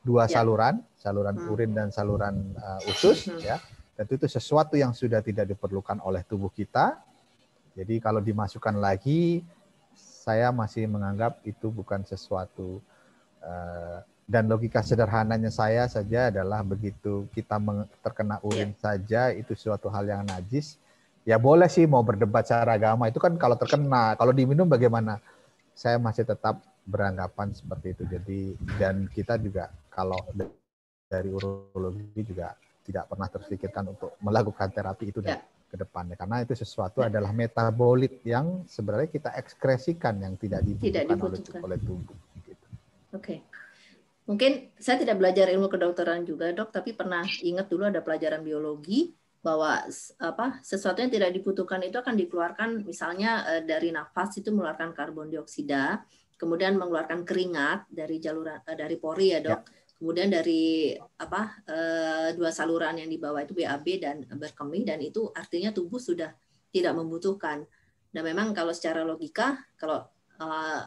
dua saluran urin dan saluran usus, ya. Dan itu sesuatu yang sudah tidak diperlukan oleh tubuh kita. Jadi kalau dimasukkan lagi, saya masih menganggap itu bukan sesuatu. Dan logika sederhananya saya saja adalah begitu kita terkena urin saja itu suatu hal yang najis. Ya boleh sih mau berdebat secara agama, itu kan kalau terkena, kalau diminum bagaimana? Saya masih tetap beranggapan seperti itu. Jadi dan kita juga kalau dari urologi juga tidak pernah terfikirkan untuk melakukan terapi itu ke depannya, karena itu sesuatu adalah metabolit yang sebenarnya kita ekskresikan yang tidak dibutuhkan oleh tubuh. Gitu. Oke. Mungkin saya tidak belajar ilmu kedokteran juga, Dok, tapi pernah ingat dulu ada pelajaran biologi bahwa sesuatu yang tidak dibutuhkan itu akan dikeluarkan, misalnya dari nafas itu mengeluarkan karbon dioksida, kemudian mengeluarkan keringat dari dari pori ya, Dok. Ya. Kemudian dari dua saluran yang di bawah itu BAB dan berkemih, dan itu artinya tubuh sudah tidak membutuhkan. Dan memang kalau secara logika, kalau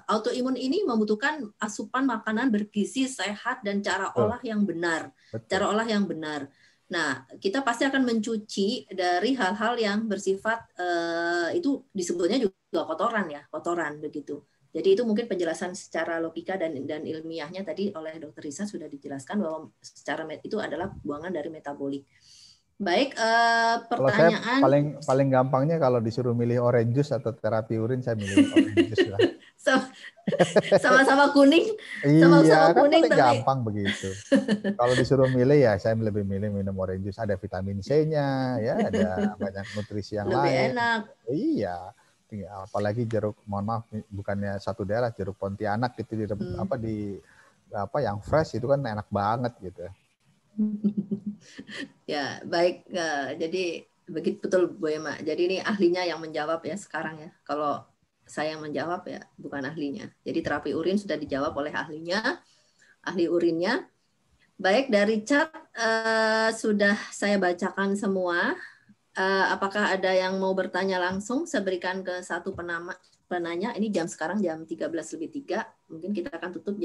autoimun ini membutuhkan asupan makanan bergizi, sehat, dan cara olah yang benar. Cara olah yang benar. Nah, kita pasti akan mencuci dari hal-hal yang bersifat itu disebutnya juga kotoran begitu. Jadi itu mungkin penjelasan secara logika dan ilmiahnya tadi oleh Dr. Risa sudah dijelaskan bahwa secara itu adalah buangan dari metabolik. Baik, pertanyaan. Kalau saya paling gampangnya kalau disuruh milih orange juice atau terapi urin, saya milih orange juice lah. Sama-sama kuning. Sama-sama kuning, tapi gampang begitu. Kalau disuruh milih ya saya lebih milih minum orange juice. Ada vitamin C-nya, ya, ada banyak nutrisi yang lebih lain. Enak. Iya. Apalagi jeruk, mohon maaf, bukannya satu daerah, jeruk Pontianak itu yang fresh itu kan enak banget gitu. Ya, baik. Jadi begitu betul Bu Emma. Jadi ini ahlinya yang menjawab ya sekarang ya. Kalau saya yang menjawab ya bukan ahlinya. Jadi terapi urin sudah dijawab oleh ahlinya, ahli urinnya. Baik, dari chat sudah saya bacakan semua. Apakah ada yang mau bertanya langsung? Saya berikan ke satu penanya. Ini sekarang jam 13:03. Mungkin kita akan tutup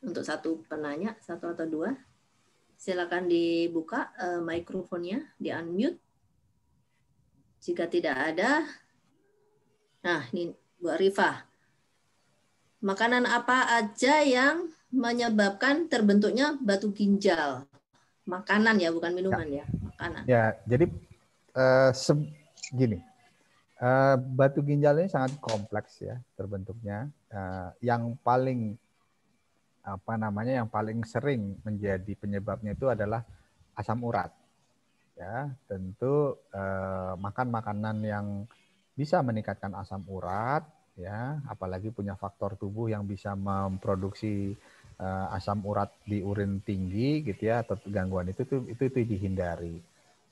untuk satu penanya, satu atau dua. Silakan dibuka mikrofonnya, di-unmute. Jika tidak ada, nah ini Bu Arifah. Makanan apa aja yang menyebabkan terbentuknya batu ginjal? Makanan ya, bukan minuman ya. Makanan. Ya, jadi gini, batu ginjal ini sangat kompleks ya terbentuknya. Yang paling yang paling sering menjadi penyebabnya itu adalah asam urat. Ya, tentu makan makanan yang bisa meningkatkan asam urat, ya, apalagi punya faktor tubuh yang bisa memproduksi asam urat di urin tinggi, gitu ya, atau gangguan itu dihindari.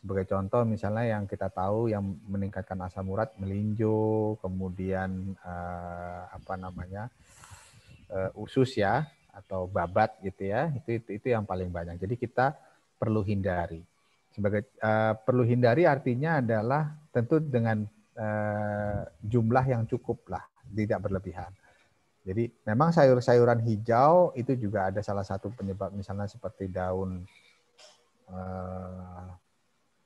Sebagai contoh, misalnya yang kita tahu yang meningkatkan asam urat melinjo, kemudian usus ya, atau babat, gitu ya, itu yang paling banyak. Jadi kita perlu hindari. Perlu hindari artinya adalah tentu dengan jumlah yang cukup lah, tidak berlebihan. Jadi memang sayur-sayuran hijau itu juga ada salah satu penyebab, misalnya seperti daun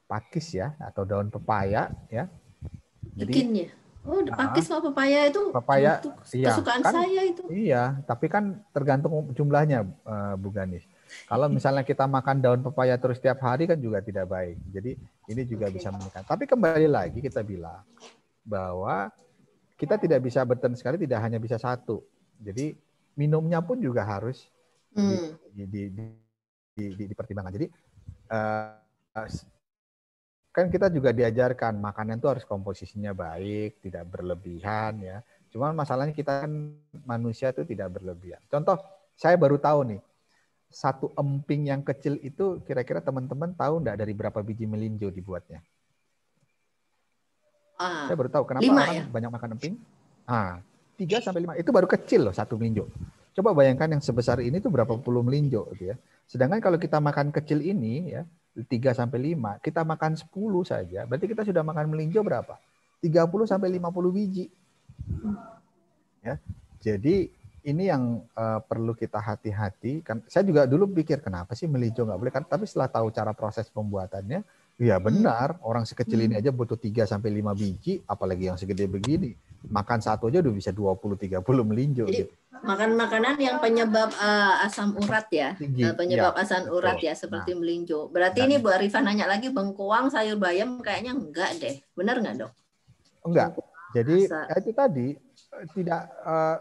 pakis ya, atau daun pepaya ya. Jadi bikinnya. Oh, pakis sama pepaya itu pepaya, kesukaan kan, saya itu. Iya, tapi kan tergantung jumlahnya, Bu Ganis. Kalau misalnya kita makan daun pepaya terus setiap hari kan juga tidak baik. Jadi ini juga bisa meningkat. Tapi kembali lagi kita bilang bahwa kita tidak bisa berten sekali, tidak hanya bisa satu. Jadi minumnya pun juga harus dipertimbangkan. Jadi kan kita juga diajarkan makanan itu harus komposisinya baik, tidak berlebihan ya. Cuman masalahnya kita kan manusia itu tidak berlebihan. Contoh, saya baru tahu nih, satu emping yang kecil itu kira-kira teman-teman tahu enggak dari berapa biji melinjo dibuatnya? Saya baru tahu kenapa orang ya? banyak makan emping. 3-5 itu baru kecil loh satu melinjo. Coba bayangkan yang sebesar ini tuh berapa puluh melinjo gitu ya. Sedangkan kalau kita makan kecil ini ya 3-5, kita makan 10 saja, berarti kita sudah makan melinjo berapa? 30-50 biji. Ya. Jadi ini yang perlu kita hati-hati. Kan saya juga dulu pikir kenapa sih melinjo nggak boleh kan, tapi setelah tahu cara proses pembuatannya, ya benar, orang sekecil ini aja butuh 3-5 biji, apalagi yang segede begini. Makan satu aja udah bisa 20-30 melinjo. Jadi, gitu. Makan makanan yang penyebab asam urat ya, penyebab asam urat ya, seperti melinjo. Berarti ini Bu Arifah nanya lagi, bengkoang, sayur bayam kayaknya enggak deh. Benar nggak, Dok? Enggak. Jadi itu tadi tidak,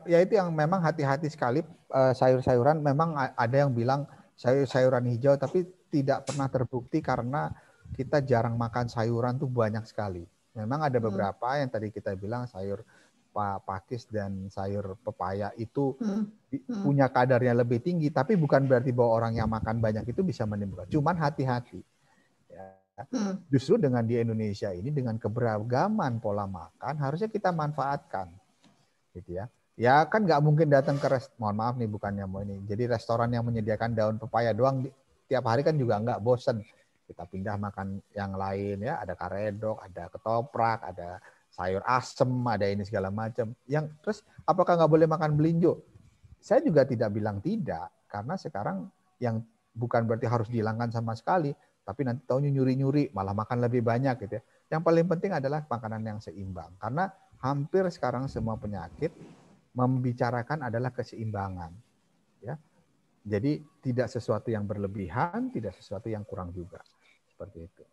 ya itu yang memang hati-hati sekali, sayur-sayuran memang ada yang bilang sayur-sayuran hijau, tapi tidak pernah terbukti karena kita jarang makan sayuran tuh banyak sekali. Memang ada beberapa yang tadi kita bilang sayur pakis dan sayur pepaya itu punya kadarnya lebih tinggi, tapi bukan berarti bahwa orang yang makan banyak itu bisa menimbulkan. Cuman hati-hati. Ya. Justru dengan di Indonesia ini dengan keberagaman pola makan harusnya kita manfaatkan, gitu ya. Ya kan nggak mungkin datang ke mohon maaf nih bukannya mau ini. Jadi restoran yang menyediakan daun pepaya doang tiap hari kan juga nggak bosen. Kita pindah makan yang lain ya, ada karedok, ada ketoprak, ada sayur asem, ada ini segala macam. Yang terus apakah nggak boleh makan melinjo? Saya juga tidak bilang tidak, karena sekarang yang bukan berarti harus dihilangkan sama sekali, tapi nanti tahunya nyuri-nyuri, malah makan lebih banyak gitu ya. Yang paling penting adalah makanan yang seimbang, karena hampir sekarang semua penyakit membicarakan adalah keseimbangan, ya. Jadi tidak sesuatu yang berlebihan, tidak sesuatu yang kurang juga. Seperti itu.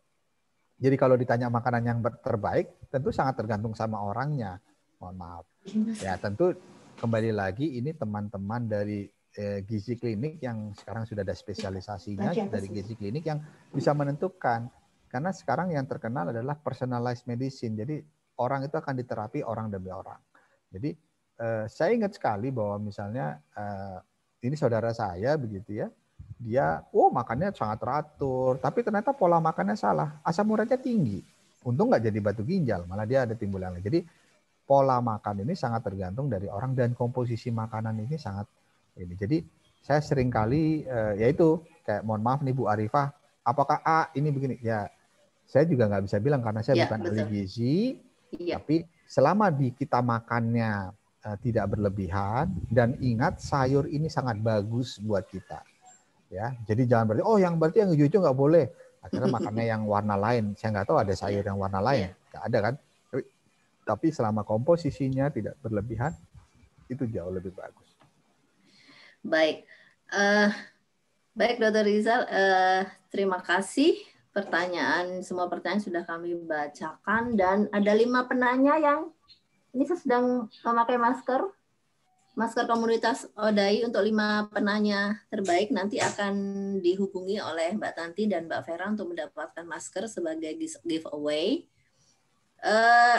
Jadi kalau ditanya makanan yang terbaik, tentu sangat tergantung sama orangnya. Mohon maaf. Ya tentu kembali lagi ini teman-teman dari gizi klinik yang sekarang sudah ada spesialisasinya dari gizi klinik yang bisa menentukan. Karena sekarang yang terkenal adalah personalized medicine. Jadi orang itu akan diterapi orang demi orang. Jadi saya ingat sekali bahwa misalnya ini saudara saya begitu ya. Dia, makannya sangat teratur, tapi ternyata pola makannya salah, asam uratnya tinggi. Untung nggak jadi batu ginjal, malah dia ada timbul yang lain. Jadi pola makan ini sangat tergantung dari orang dan komposisi makanan ini sangat ini. Jadi saya seringkali yaitu kayak mohon maaf nih Bu Arifah, apakah A ini begini? Ya, saya juga nggak bisa bilang karena saya bukan ahli gizi. Tapi selama kita makannya tidak berlebihan dan ingat sayur ini sangat bagus buat kita. Ya, jadi jangan berarti berarti yang hijau-hijau nggak boleh. Akhirnya makannya yang warna lain. Saya nggak tahu ada sayur yang warna lain, nggak ada kan? Tapi selama komposisinya tidak berlebihan, itu jauh lebih bagus. Baik, baik Dr. Rizal, terima kasih. Semua pertanyaan sudah kami bacakan dan ada 5 penanya yang ini saya sedang memakai masker komunitas ODAI untuk 5 penanya terbaik nanti akan dihubungi oleh Mbak Tanti dan Mbak Vera untuk mendapatkan masker sebagai giveaway.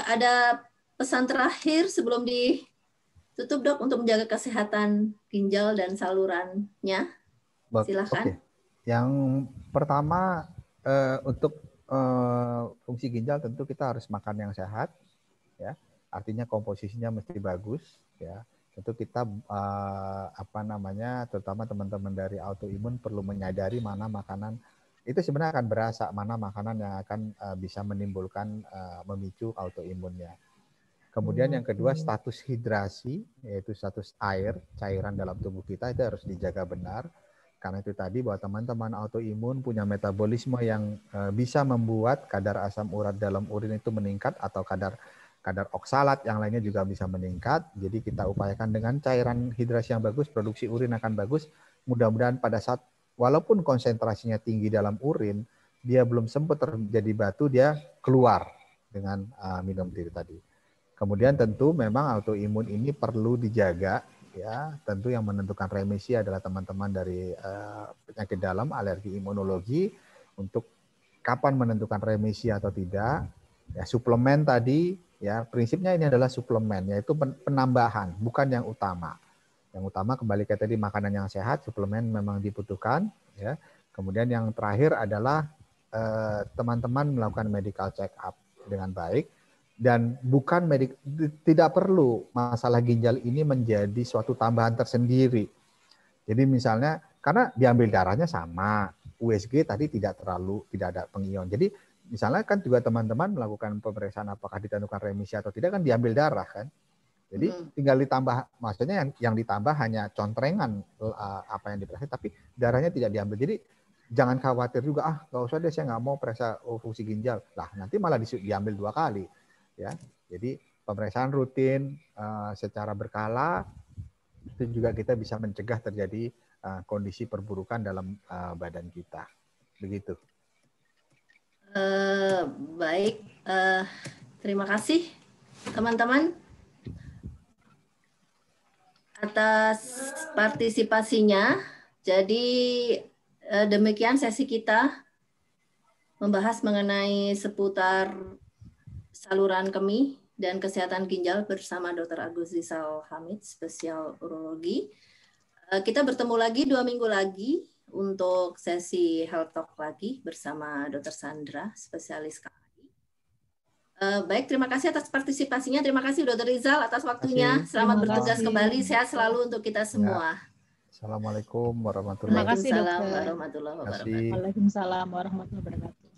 Ada pesan terakhir sebelum ditutup Dok untuk menjaga kesehatan ginjal dan salurannya. Silakan. Okay. Yang pertama untuk fungsi ginjal tentu kita harus makan yang sehat, ya. Artinya komposisinya mesti bagus, ya. Tentu kita terutama teman-teman dari autoimun perlu menyadari mana makanan itu sebenarnya akan berasa, mana makanan yang akan bisa menimbulkan memicu autoimunnya. Kemudian yang kedua status hidrasi, yaitu status air, cairan dalam tubuh kita itu harus dijaga benar. Karena itu tadi bahwa teman-teman autoimun punya metabolisme yang bisa membuat kadar asam urat dalam urin itu meningkat atau kadar oksalat yang lainnya juga bisa meningkat. Jadi kita upayakan dengan cairan hidrasi yang bagus, produksi urin akan bagus. Mudah-mudahan pada saat walaupun konsentrasinya tinggi dalam urin, dia belum sempat terjadi batu, dia keluar dengan minum itu tadi. Kemudian tentu memang autoimun ini perlu dijaga. Ya, tentu yang menentukan remisi adalah teman-teman dari penyakit dalam, alergi imunologi. Untuk kapan menentukan remisi atau tidak, ya suplemen tadi, ya prinsipnya ini adalah suplemen, yaitu penambahan, bukan yang utama. Yang utama kembali ke tadi makanan yang sehat, suplemen memang dibutuhkan. Ya. Kemudian yang terakhir adalah teman-teman melakukan medical check up dengan baik. Dan tidak perlu masalah ginjal ini menjadi suatu tambahan tersendiri. Jadi misalnya karena diambil darahnya sama, USG tadi tidak ada pengion. Jadi misalnya kan juga teman-teman melakukan pemeriksaan apakah ditentukan remisi atau tidak kan diambil darah kan. Jadi tinggal ditambah, maksudnya yang ditambah hanya contrengan apa yang diperiksa, tapi darahnya tidak diambil. Jadi jangan khawatir juga, nggak usah deh saya nggak mau periksa fungsi ginjal. Lah nanti malah diambil 2 kali. Ya, jadi pemeriksaan rutin secara berkala itu juga kita bisa mencegah terjadi kondisi perburukan dalam badan kita. Begitu. Baik, terima kasih teman-teman atas partisipasinya. Jadi demikian sesi kita membahas mengenai seputar saluran kemih dan kesehatan ginjal bersama Dr. Agus Rizal Hamid, spesial urologi. Kita bertemu lagi 2 minggu lagi untuk sesi Health Talk lagi bersama Dr. Sandra, spesialis KAI. Baik, terima kasih atas partisipasinya. Terima kasih Dr. Rizal atas waktunya. Selamat bertugas kembali. Sehat selalu untuk kita semua. Assalamualaikum warahmatullahi wabarakatuh. Terima kasih, Dokter. Waalaikumsalam warahmatullahi wabarakatuh. Waalaikumsalam warahmatullahi wabarakatuh.